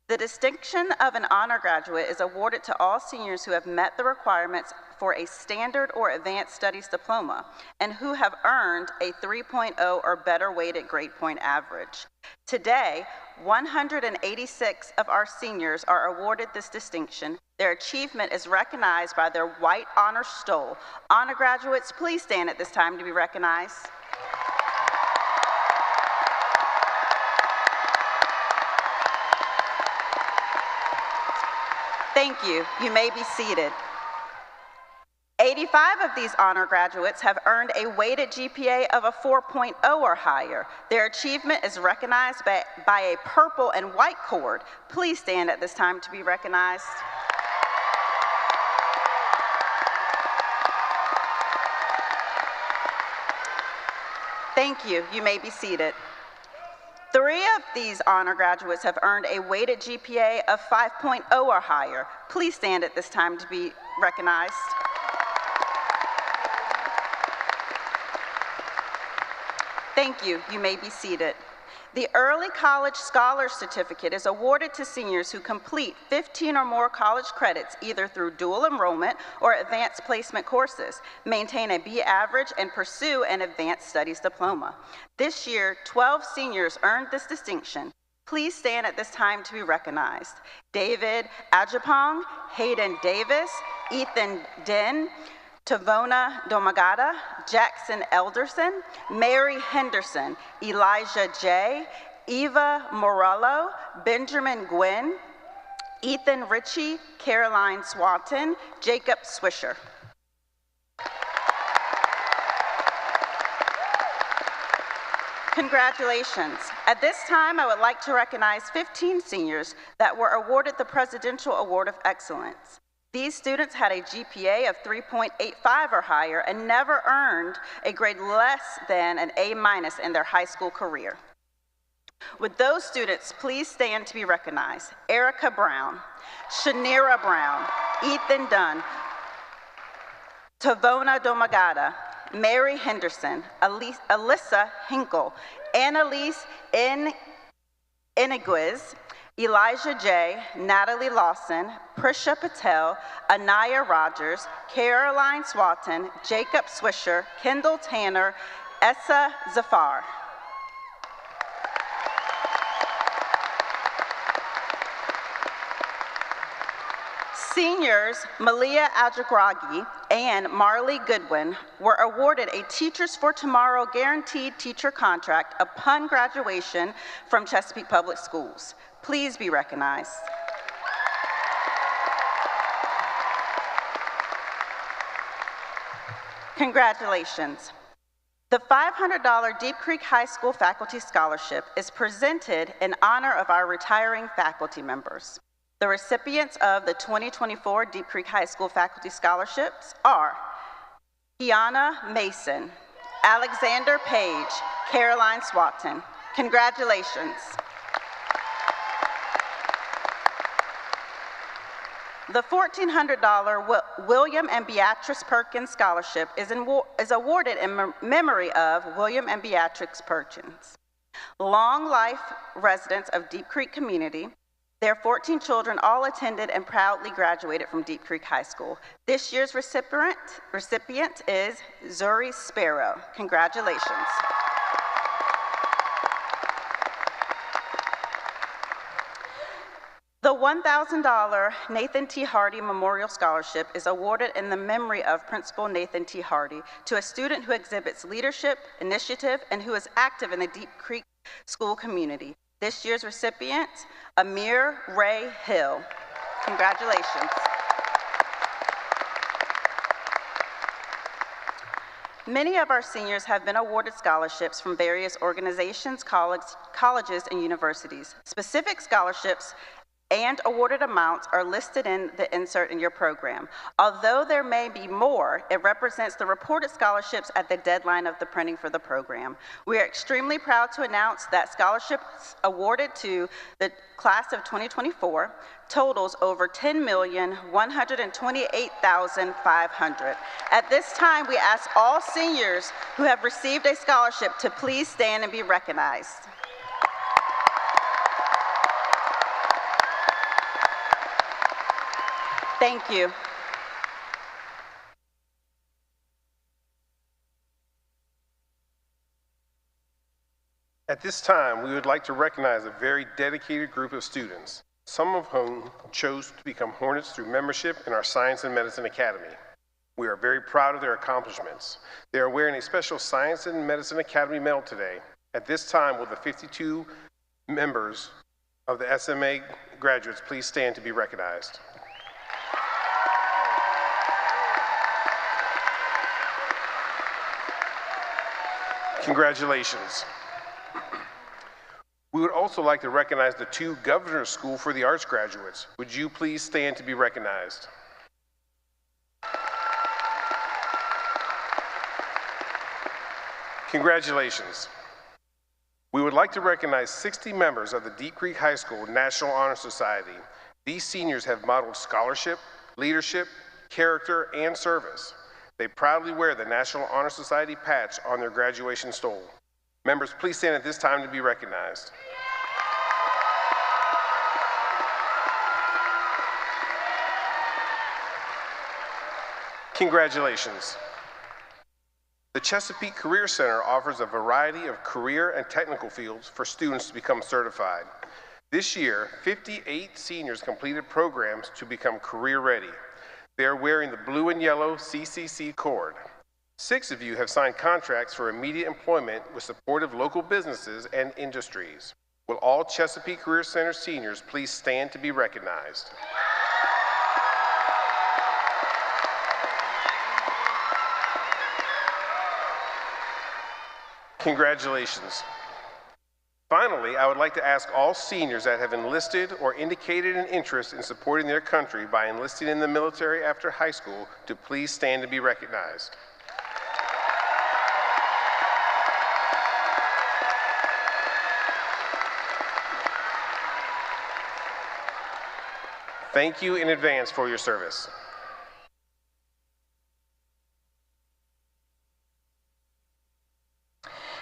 The distinction of an honor graduate is awarded to all seniors who have met the requirements for a standard or advanced studies diploma and who have earned a 3.0 or better weighted grade point average. Today, 186 of our seniors are awarded this distinction. Their achievement is recognized by their white honor stole. Honor graduates, please stand at this time to be recognized. Thank you. You may be seated. 85 of these honor graduates have earned a weighted GPA of a 4.0 or higher. Their achievement is recognized by a purple and white cord. Please stand at this time to be recognized. Thank you. You may be seated. 3 of these honor graduates have earned a weighted GPA of 5.0 or higher. Please stand at this time to be recognized. Thank you. You may be seated. The Early College Scholar Certificate is awarded to seniors who complete 15 or more college credits either through dual enrollment or advanced placement courses, maintain a B average, and pursue an advanced studies diploma. This year, 12 seniors earned this distinction. Please stand at this time to be recognized. David Ajapong, Hayden Davis, Ethan Den, Tavona Domagata, Jackson Elderson, Mary Henderson, Elijah J., Eva Morello, Benjamin Gwynn, Ethan Ritchie, Caroline Swanton, Jacob Swisher. Congratulations. At this time, I would like to recognize 15 seniors that were awarded the Presidential Award of Excellence. These students had a GPA of 3.85 or higher and never earned a grade less than an A- in their high school career. Would those students please stand to be recognized? Erica Brown, Shanira Brown, Ethan Dunn, Tavona Domagata, Mary Henderson, Alyssa Hinkle, Annalise Iniguez, Elijah J., Natalie Lawson, Prisha Patel, Anaya Rogers, Caroline Swatton, Jacob Swisher, Kendall Tanner, Essa Zafar. Seniors Malia Ajagragi and Marley Goodwin were awarded a Teachers for Tomorrow Guaranteed Teacher Contract upon graduation from Chesapeake Public Schools. Please be recognized. Congratulations. The $500 Deep Creek High School Faculty Scholarship is presented in honor of our retiring faculty members. The recipients of the 2024 Deep Creek High School Faculty Scholarships are Kiana Mason, Alexander Page, Caroline Swatton. Congratulations. The $1,400 William and Beatrice Perkins Scholarship is awarded in memory of William and Beatrice Perkins, long life residents of Deep Creek community. Their 14 children all attended and proudly graduated from Deep Creek High School. This year's recipient is Zuri Sparrow. Congratulations. The $1,000 Nathan T. Hardy Memorial Scholarship is awarded in the memory of Principal Nathan T. Hardy to a student who exhibits leadership, initiative, and who is active in the Deep Creek school community. This year's recipient, Amir Ray Hill. Congratulations. Many of our seniors have been awarded scholarships from various organizations, colleges, and universities. Specific scholarships and awarded amounts are listed in the insert in your program. Although there may be more, it represents the reported scholarships at the deadline of the printing for the program. We are extremely proud to announce that scholarships awarded to the class of 2024 totals over $10,128,500. At this time, we ask all seniors who have received a scholarship to please stand and be recognized. Thank you. At this time, we would like to recognize a very dedicated group of students, some of whom chose to become Hornets through membership in our Science and Medicine Academy. We are very proud of their accomplishments. They are wearing a special Science and Medicine Academy medal today. At this time, will the 52 members of the SMA graduates please stand to be recognized? Congratulations. We would also like to recognize the 2 Governor's School for the Arts graduates. Would you please stand to be recognized? Congratulations. We would like to recognize 60 members of the Deep Creek High School National Honor Society. These seniors have modeled scholarship, leadership, character, and service. They proudly wear the National Honor Society patch on their graduation stole. Members, please stand at this time to be recognized. Congratulations. The Chesapeake Career Center offers a variety of career and technical fields for students to become certified. This year, 58 seniors completed programs to become career ready. They are wearing the blue and yellow CCC cord. 6 of you have signed contracts for immediate employment with supportive local businesses and industries. Will all Chesapeake Career Center seniors please stand to be recognized? Congratulations. Finally, I would like to ask all seniors that have enlisted or indicated an interest in supporting their country by enlisting in the military after high school to please stand to be recognized. Thank you in advance for your service.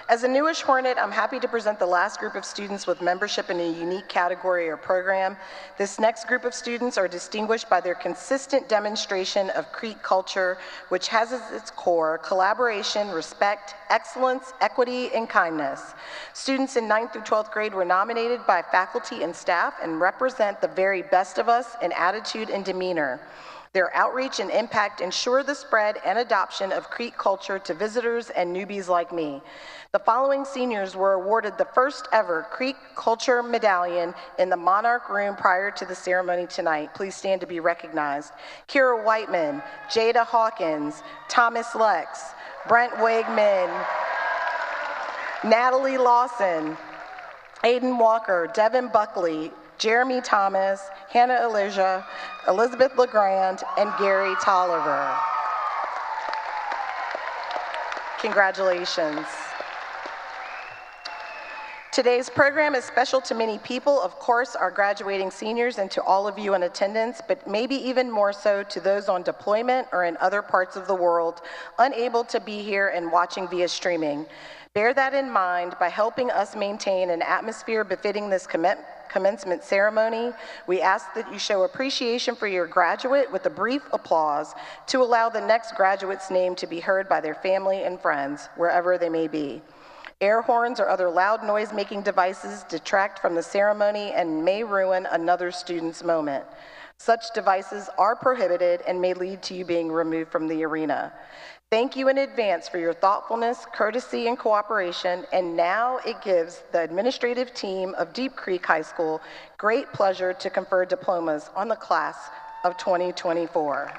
As a newish Hornet, I'm happy to present the last group of students with membership in a unique category or program. This next group of students are distinguished by their consistent demonstration of Creek culture, which has as its core collaboration, respect, excellence, equity, and kindness. Students in 9th through 12th grade were nominated by faculty and staff and represent the very best of us in attitude and demeanor. Their outreach and impact ensure the spread and adoption of Creek culture to visitors and newbies like me. The following seniors were awarded the first ever Creek Culture Medallion in the Monarch Room prior to the ceremony tonight. Please stand to be recognized. Kira Whiteman, Jada Hawkins, Thomas Lex, Brent Wegman, Natalie Lawson, Aiden Walker, Devin Buckley, Jeremy Thomas, Hannah Elijah, Elizabeth LeGrand, and Gary Tolliver. Congratulations. Today's program is special to many people, of course, our graduating seniors, and to all of you in attendance, but maybe even more so to those on deployment or in other parts of the world, unable to be here and watching via streaming. Bear that in mind by helping us maintain an atmosphere befitting this commencement ceremony. We ask that you show appreciation for your graduate with a brief applause to allow the next graduate's name to be heard by their family and friends, wherever they may be. Air horns or other loud noise-making devices detract from the ceremony and may ruin another student's moment. Such devices are prohibited and may lead to you being removed from the arena. Thank you in advance for your thoughtfulness, courtesy, and cooperation, and now it gives the administrative team of Deep Creek High School great pleasure to confer diplomas on the class of 2024.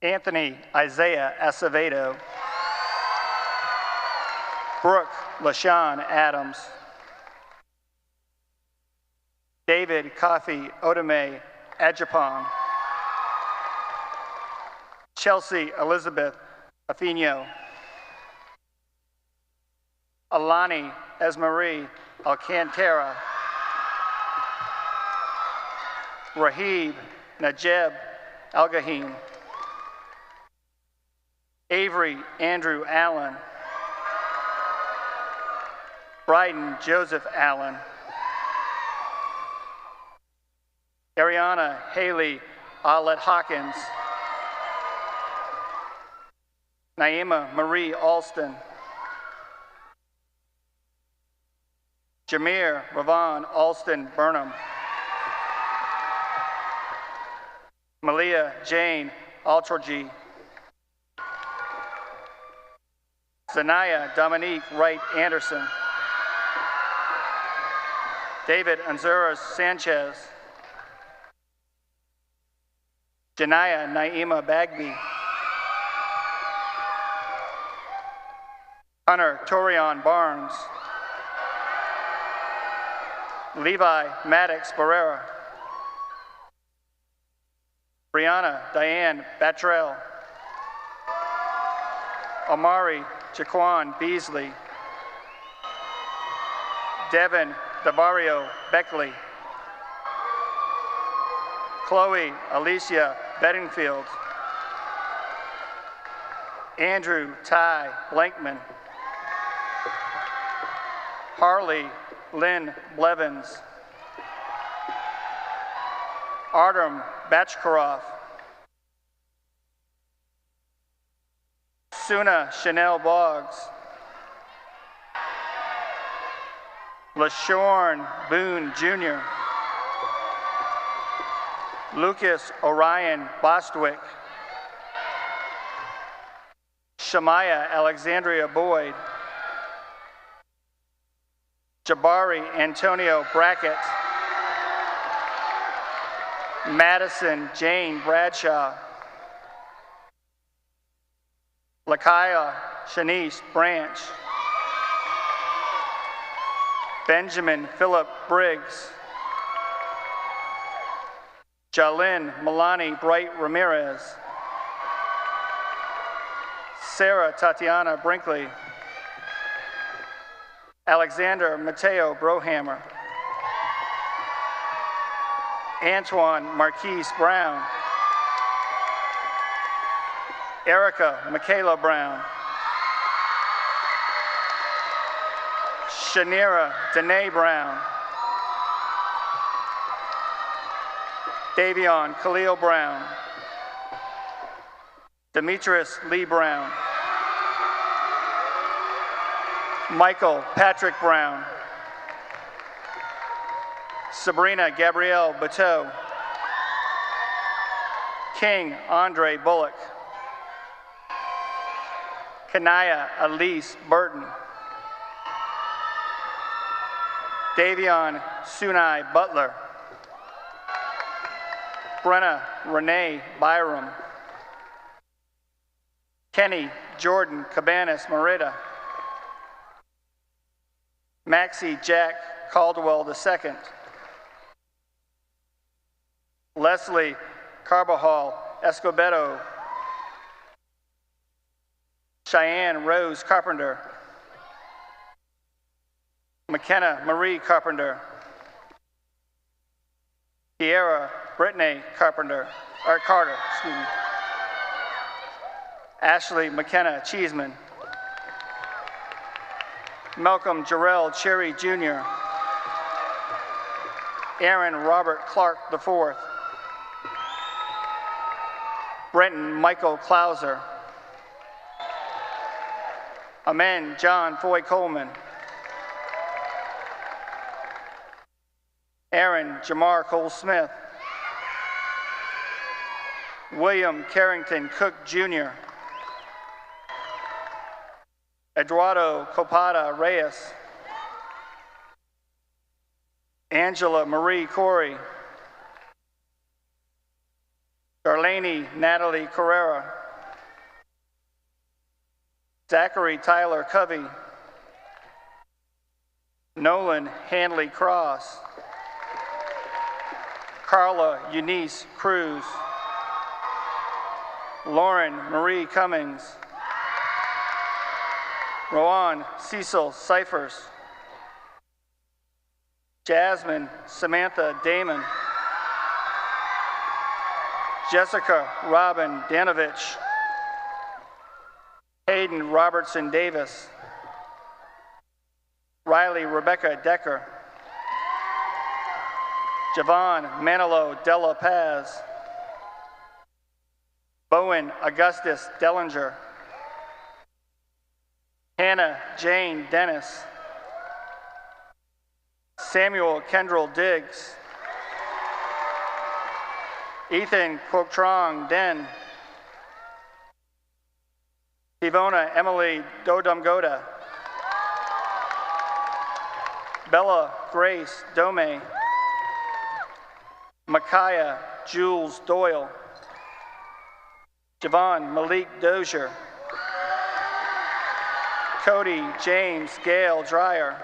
Anthony Isaiah Acevedo, Brooke LaShawn Adams, David Kofi Odome Ajapong, Chelsea Elizabeth Afino, Alani Esmarie Alcantara, Rahib Najeb Algahim, Avery Andrew Allen, Bryden Joseph Allen, Ariana Haley Alet Hawkins, Naima Marie Alston, Jameer Ravon Alston Burnham. Malia Jane Altroji. Zanaya Dominique Wright Anderson. David Anzuras Sanchez. Janaya Naima Bagby. Hunter Torion Barnes. Levi Maddox Barrera. Brianna Diane Batrell. Amari Jaquan Beasley. Devin Davario Beckley. Chloe Alicia Bedingfield. Andrew Ty Blankman. Harley Lynn Blevins. Artem Bachkaroff. Suna Chanel Boggs. LaShorn Boone Jr. Lucas Orion Bostwick. Shamaya Alexandria Boyd. Jabari Antonio Brackett. Madison Jane Bradshaw. Lakaya Shanice Branch. Benjamin Philip Briggs. Jalyn Milani Bright Ramirez. Sarah Tatiana Brinkley. Alexander Mateo Brohammer. Antoine Marquise Brown. Erica Michaela Brown. Shanira Danae Brown. Davion Khalil Brown. Demetrius Lee Brown. Michael Patrick Brown. Sabrina Gabrielle Bateau. King Andre Bullock. Kanaya Elise Burton. Davion Sunai Butler. Brenna Renee Byram. Kenny Jordan Cabanas Morita. Maxie Jack Caldwell II. Leslie Carbajal Escobedo. Cheyenne Rose Carpenter. McKenna Marie Carpenter. Kiera Brittany Carter. Excuse me. Ashley McKenna Cheeseman. Malcolm Jarrell Cherry Jr. Aaron Robert Clark IV. Brenton Michael Klauser. Amen John Foy Coleman. Aaron Jamar Cole Smith. William Carrington Cook Jr. Eduardo Copada Reyes. Angela Marie Corey. Darlene Natalie Carrera. Zachary Tyler Covey. Nolan Hanley Cross. Carla Eunice Cruz. Lauren Marie Cummings. Rowan Cecil Cyphers. Jasmine Samantha Damon. Jessica Robin Danovich. Hayden Robertson Davis. Riley Rebecca Decker. Javon Manilo Della Paz. Bowen Augustus Dellinger. Hannah Jane Dennis. Samuel Kendrell Diggs. Ethan Quoktrong Den. Ivona Emily Dodumgoda. Bella Grace Dome. Micaiah Jules Doyle. Javon Malik Dozier. Cody James Gale Dreyer.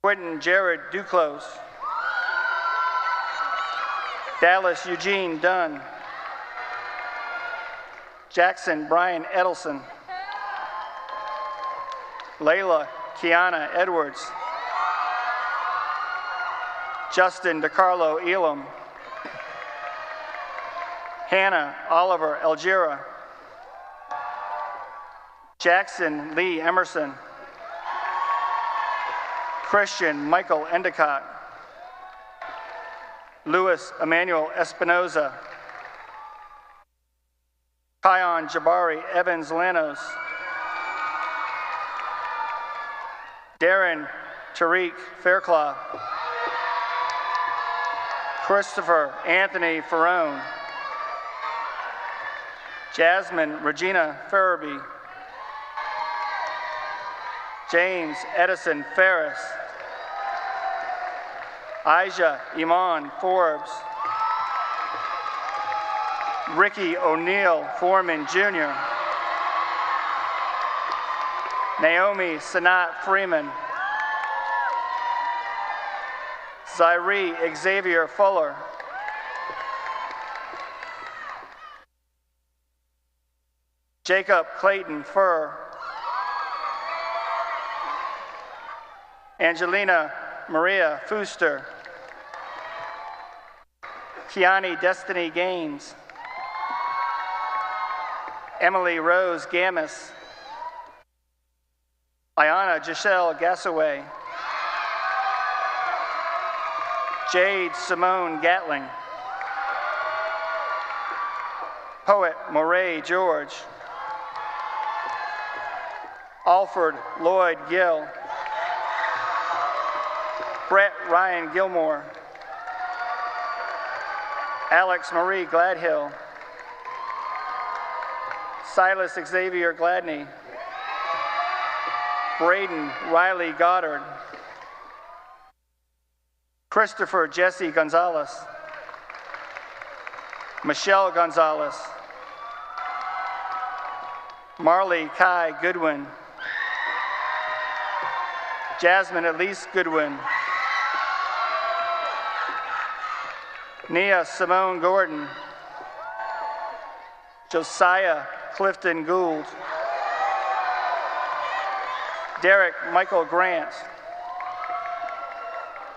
Quentin Jared Duclos. Dallas Eugene Dunn. Jackson Brian Edelson. Layla Kiana Edwards. Justin DeCarlo Elam. Hannah Oliver Elgira. Jackson Lee Emerson. Christian Michael Endicott. Luis Emmanuel Espinoza. Kion Jabari Evans Lanos. Darren Tariq Fairclough. Christopher Anthony Ferrone. Jasmine Regina Farabee. James Edison Ferris. Aija Iman Forbes. Ricky O'Neill Foreman Jr. Naomi Sanat Freeman. Zairi Xavier Fuller. Jacob Clayton Furr. Angelina Maria Fuster. Kiani Destiny Gaines. Emily Rose Gamis. Ayana Giselle Gassaway. Jade Simone Gatling. Poet Moray George. Alfred Lloyd Gill. Brett Ryan Gilmore. Alex Marie Gladhill. Silas Xavier Gladney. Braden Riley Goddard. Christopher Jesse Gonzalez. Michelle Gonzalez. Marley Kai Goodwin. Jasmine Elise Goodwin. Nia Simone Gordon. Josiah Clifton Gould. Derek Michael Grant.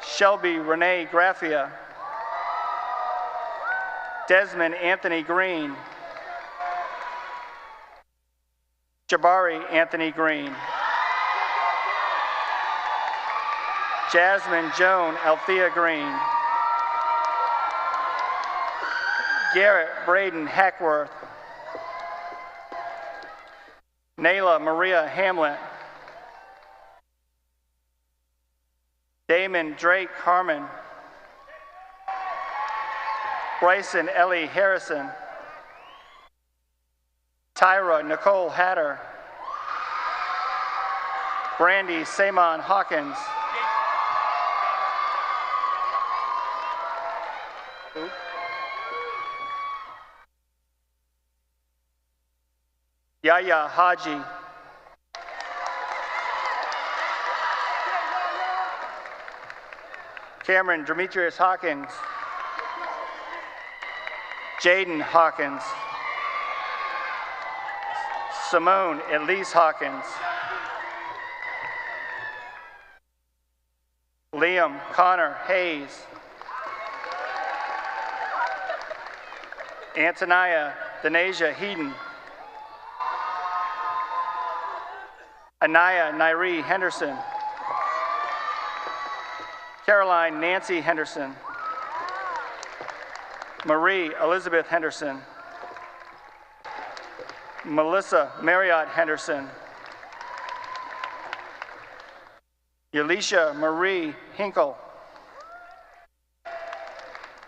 Shelby Renee Graffia. Desmond Anthony Green. Jabari Anthony Green. Jasmine Joan Althea Green. Garrett Braden Hackworth. Nayla Maria Hamlet. Damon Drake Harmon. Bryson Ellie Harrison. Tyra Nicole Hatter. Brandy Samon Hawkins. Yaya Haji. Cameron Demetrius Hawkins. Jaden Hawkins. Simone Elise Hawkins. Liam Connor Hayes. Antonia Denasia Heaton. Anaya Nairi Henderson. Caroline Nancy Henderson. Marie Elizabeth Henderson. Melissa Marriott Henderson. Yalisha Marie Hinkle.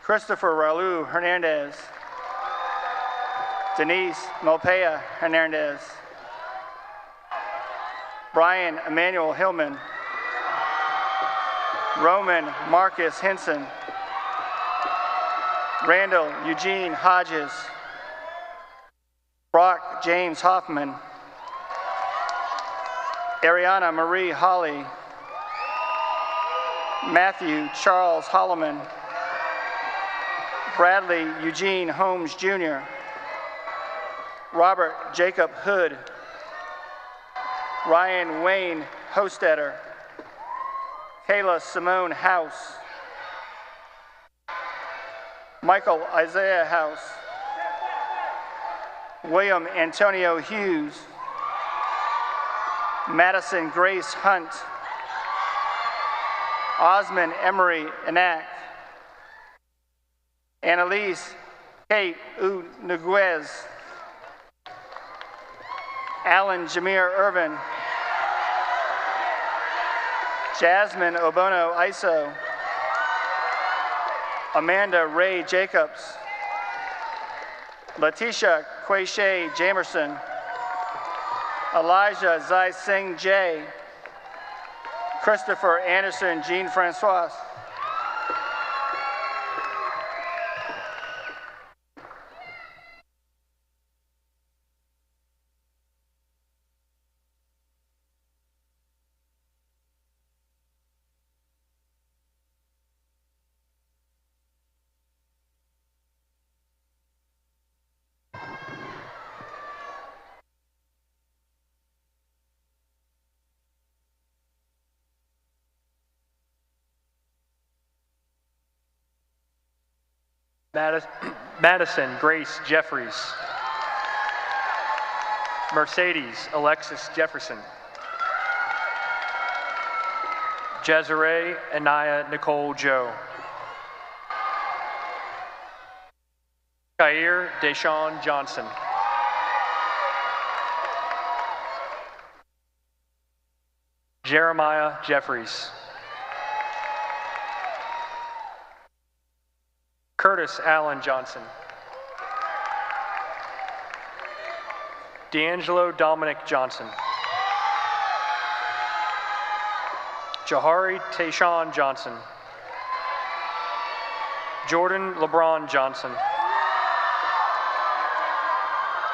Christopher Raul Hernandez. Denise Malpea Hernandez. Brian Emmanuel Hillman. Roman Marcus Henson. Randall Eugene Hodges. Brock James Hoffman. Ariana Marie Holly. Matthew Charles Holloman. Bradley Eugene Holmes Jr. Robert Jacob Hood. Ryan Wayne Hostetter. Kayla Simone House. Michael Isaiah House. William Antonio Hughes. Madison Grace Hunt. Osmond Emery Enack. Annalise Kate U. Nguez. Alan Jameer Irvin. Jasmine Obono Iso. Amanda Ray Jacobs. Letitia Quayshay Jamerson. Elijah Zai Singh J. Christopher Anderson Jean-Francois. Madison Grace Jeffries. Mercedes Alexis Jefferson. Jezere Anaya Nicole Joe. Kair Deshawn Johnson. Jeremiah Jeffries. Curtis Allen Johnson. D'Angelo Dominic Johnson. Jahari Tayshawn Johnson. Jordan LeBron Johnson.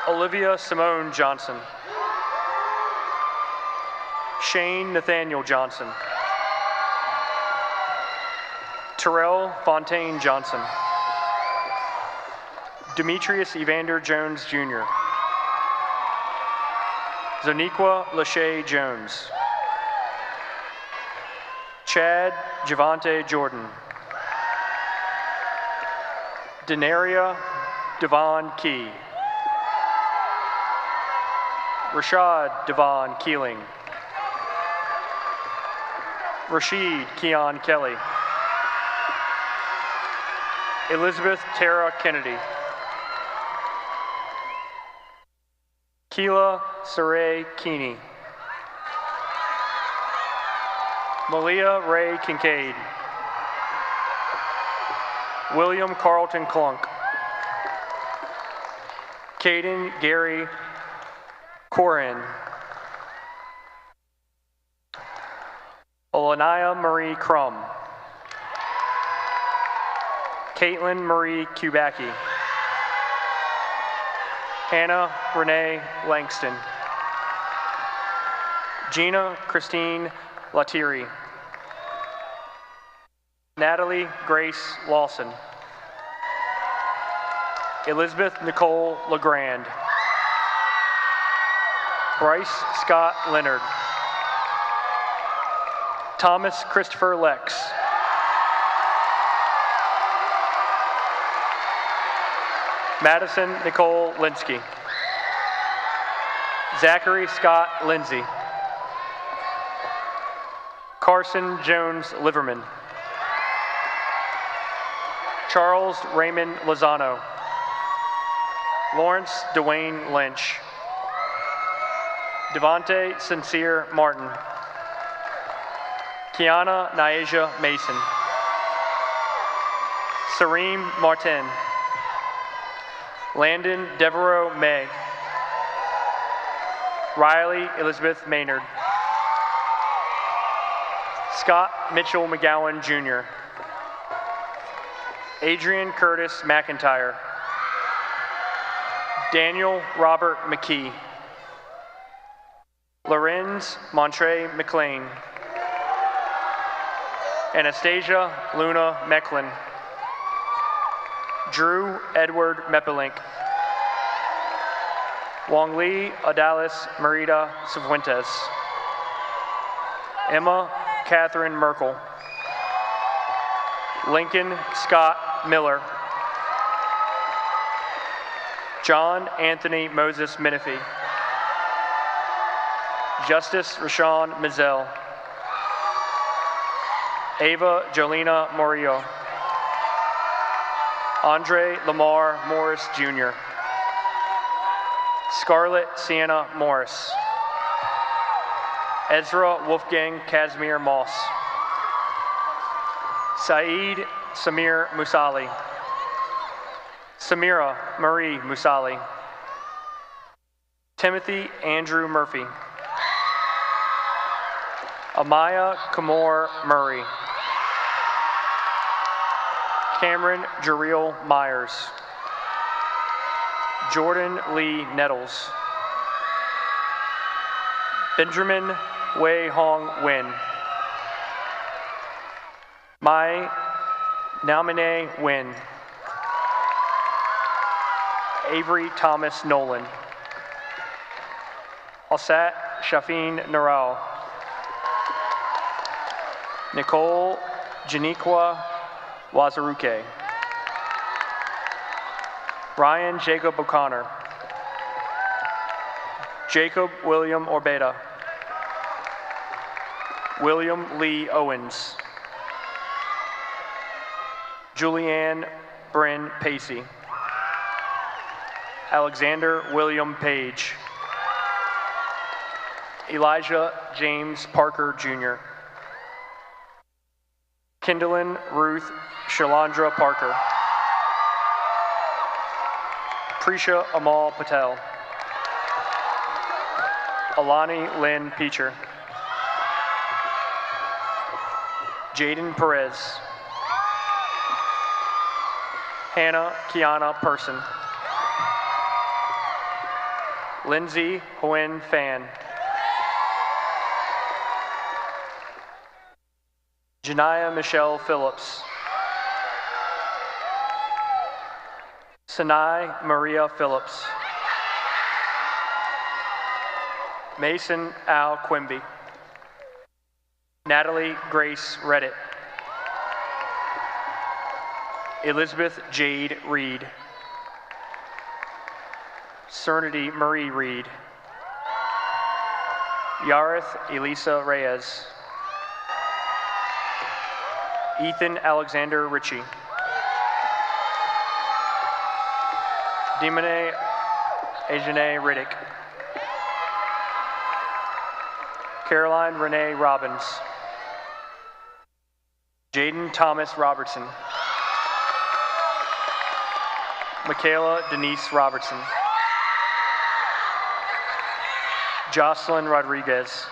Olivia Simone Johnson. Shane Nathaniel Johnson. Terrell Fontaine Johnson. Demetrius Evander Jones Jr. Zoniqua Lachey Jones. Chad Javante Jordan. Denaria Devon Key. Rashad Devon Keeling. Rashid Keon Kelly. Elizabeth Tara Kennedy. Keela Saray Keeney. Malia Ray Kincaid. William Carlton Clunk. Caden Gary Corin. Olanaya Marie Crum. Caitlin Marie Kubacki. Hannah Renee Langston. Gina Christine Latiri. Natalie Grace Lawson. Elizabeth Nicole LeGrand. Bryce Scott Leonard. Thomas Christopher Lex. Madison Nicole Linsky. Zachary Scott Lindsay. Carson Jones Liverman. Charles Raymond Lozano. Lawrence Dwayne Lynch. Devontae Sincere Martin. Kiana Naeja Mason. Sareem Martin. Landon Devereaux May. Riley Elizabeth Maynard. Scott Mitchell McGowan Jr. Adrian Curtis McIntyre. Daniel Robert McKee. Lorenz Montre McLean. Anastasia Luna Mecklin. Drew Edward Meppelink. Wong Lee Adalis Merida Cifuentes. Emma Catherine Merkel. Lincoln Scott Miller. John Anthony Moses Menifee. Justice Rashawn Mizell. Ava Jolena Morillo. Andre Lamar Morris Jr. Scarlett Sienna Morris. Ezra Wolfgang Casimir Moss. Saeed Samir Musali. Samira Marie Musali. Timothy Andrew Murphy. Amaya Kamor Murray. Cameron Jeriel Myers. Jordan Lee Nettles. Benjamin Wei Hong Win. Mai Namine Win. Avery Thomas Nolan. Alsat Shafin Naral. Nicole Janiqua Wazaruke. Ryan Jacob O'Connor. Jacob William Orbeda. William Lee Owens. Julianne Bryn Pacey. Alexander William Page. Elijah James Parker Jr. Kindlin Ruth Shalandra Parker. Prisha Amal Patel. Alani Lynn Peacher. Jaden Perez. Hannah Kiana Person. Lindsay Huen Fan. Janiyah Michelle Phillips. Sanai Maria Phillips. Mason Al Quimby. Natalie Grace Redditt. Elizabeth Jade Reed. Serenity Marie Reed. Yarith Elisa Reyes. Ethan Alexander Ritchie. Dimone Ejane Riddick. Caroline Renee Robbins. Jaden Thomas Robertson. Michaela Denise Robertson. Jocelyn Rodriguez.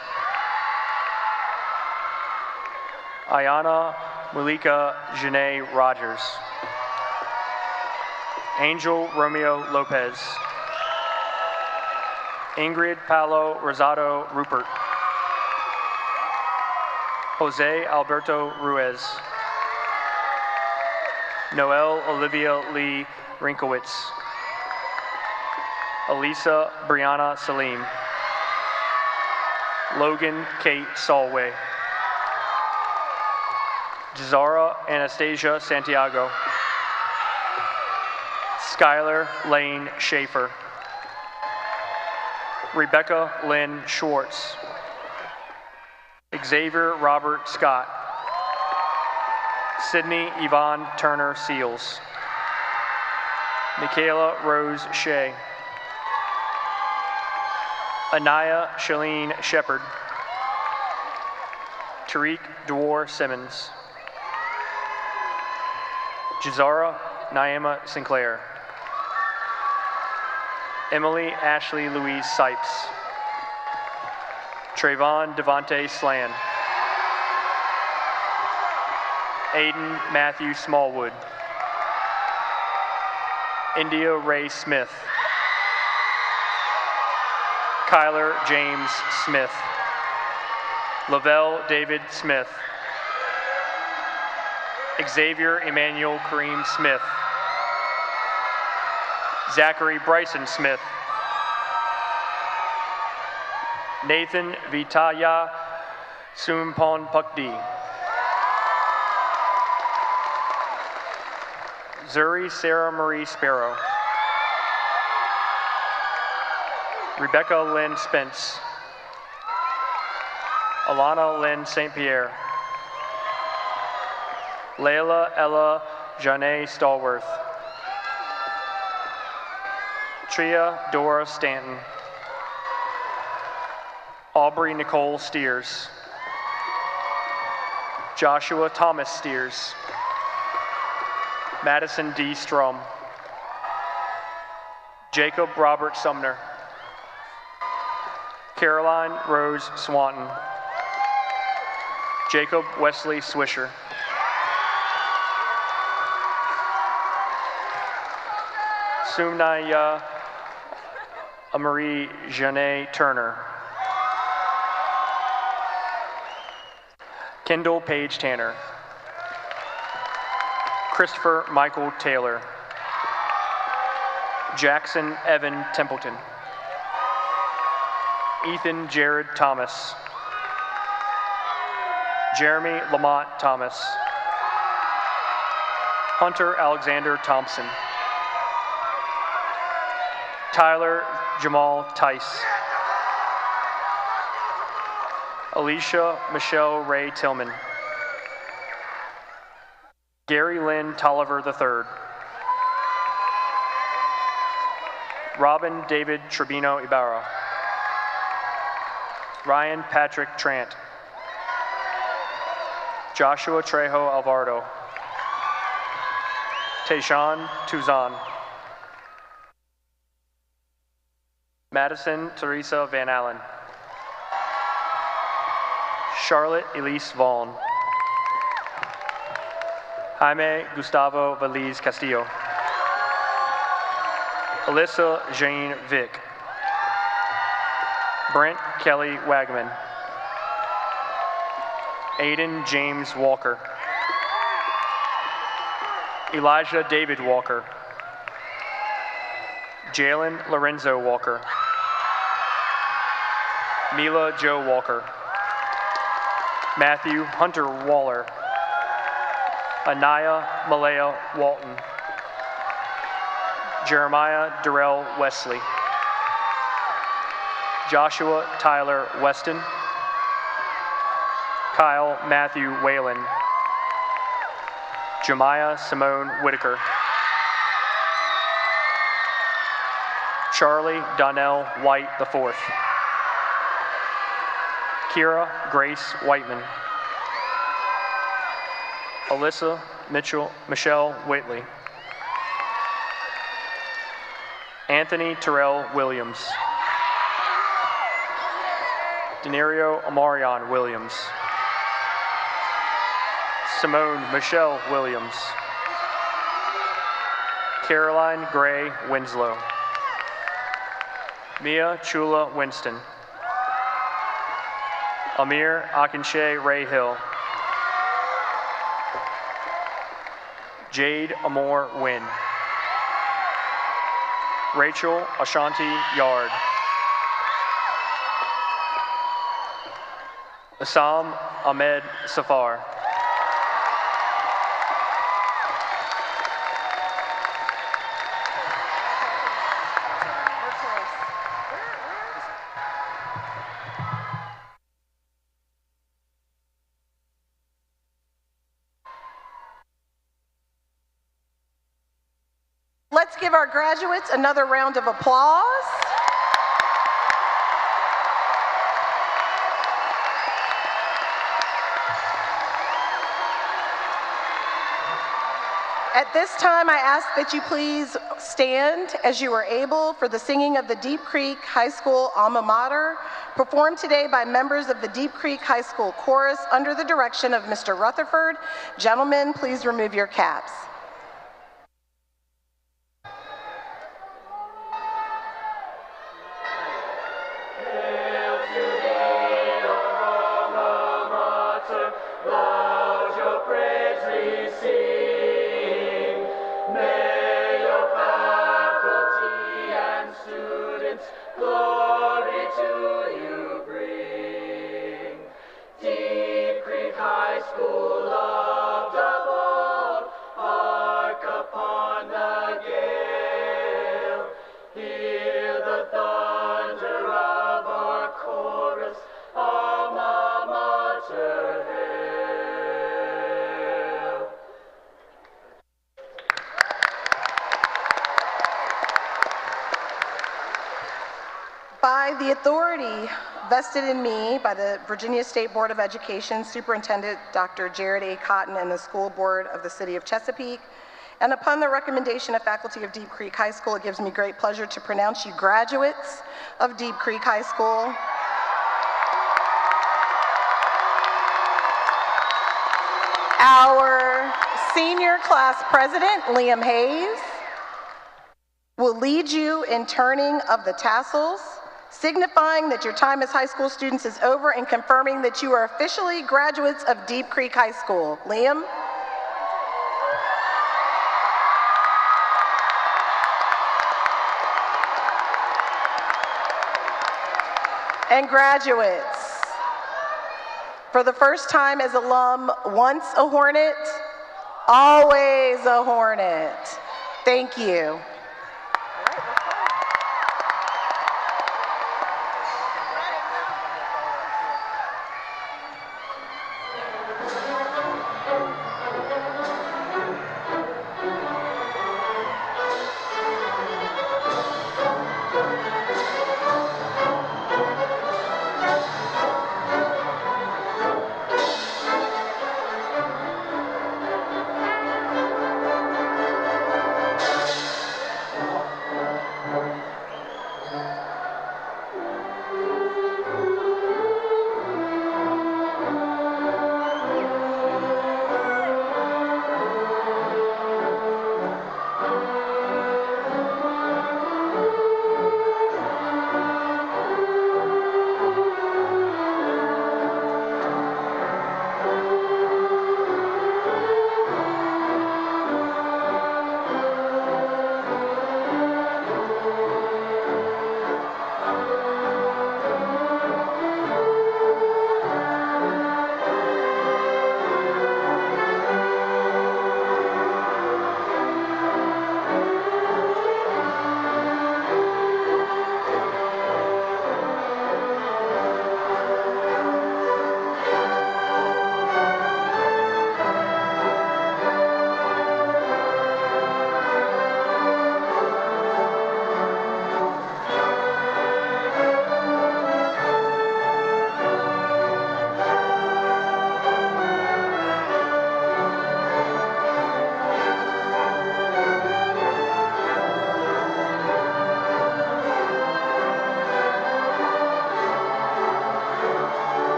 Ayana Malika Janae Rogers. Angel Romeo Lopez. Ingrid Paolo Rosado Rupert. Jose Alberto Ruiz. Noel Olivia Lee Rinkowitz. Elisa Brianna Salim. Logan Kate Solway. Jazara Anastasia Santiago. Skylar Lane Schaefer. Rebecca Lynn Schwartz. Xavier Robert Scott. Sydney Yvonne Turner Seals. Michaela Rose Shea. Anaya Shalene Shepard. Tariq Dwar Simmons. Jazara Naima Sinclair. Emily Ashley Louise Sipes. Trayvon Devontae Slan. Aiden Matthew Smallwood. India Ray Smith. Kyler James Smith. Lavelle David Smith. Xavier Emmanuel Kareem Smith. Zachary Bryson Smith. Nathan Vitaya Sumpon Pukdi. Zuri Sarah Marie Sparrow. Rebecca Lynn Spence. Alana Lynn St. Pierre. Layla Ella Janae Stallworth. Tria Dora Stanton. Aubrey Nicole Steers. Joshua Thomas Steers. Madison D. Strum. Jacob Robert Sumner. Caroline Rose Swanton. Jacob Wesley Swisher. Sumnaya Marie Janae Turner. Kendall Page Tanner. Christopher Michael Taylor. Jackson Evan Templeton. Ethan Jared Thomas. Jeremy Lamont Thomas. Hunter Alexander Thompson. Tyler Jamal Tice. Alicia Michelle Ray Tillman. Gary Lynn Tolliver III. Robin David Tribino Ibarra. Ryan Patrick Trant. Joshua Trejo Alvarado. Tayshawn Tuzan. Madison Teresa Van Allen. Charlotte Elise Vaughn. Jaime Gustavo Valiz Castillo. Alyssa Jane Vick. Brent Kelly Wagman. Aiden James Walker. Elijah David Walker. Jalen Lorenzo Walker. Mila Joe Walker. Matthew Hunter Waller. Anaya Malaya Walton. Jeremiah Darrell Wesley. Joshua Tyler Weston. Kyle Matthew Whalen. Jemiah Simone Whitaker. Charlie Donnell White IV. Kira Grace Whiteman. Alyssa Michelle Waitley. Anthony Terrell Williams. Denario Amarion Williams. Simone Michelle Williams. Caroline Gray Winslow. Mia Chula Winston. Amir Akinshe Ray Hill. Jade Amore Wynn. Rachel Ashanti Yard. Assam Ahmed Safar. Let's give our graduates another round of applause. At this time, I ask that you please stand as you are able for the singing of the Deep Creek High School alma mater, performed today by members of the Deep Creek High School Chorus under the direction of Mr. Rutherford. Gentlemen, please remove your caps. By the authority vested in me by the Virginia State Board of Education Superintendent Dr. Jared A. Cotton and the School Board of the City of Chesapeake, and upon the recommendation of faculty of Deep Creek High School, it gives me great pleasure to pronounce you graduates of Deep Creek High School. Our senior class president, Liam Hayes, will lead you in turning of the tassels, signifying that your time as high school students is over and confirming that you are officially graduates of Deep Creek High School. Liam? And graduates, for the first time as alum, once a Hornet, always a Hornet. Thank you.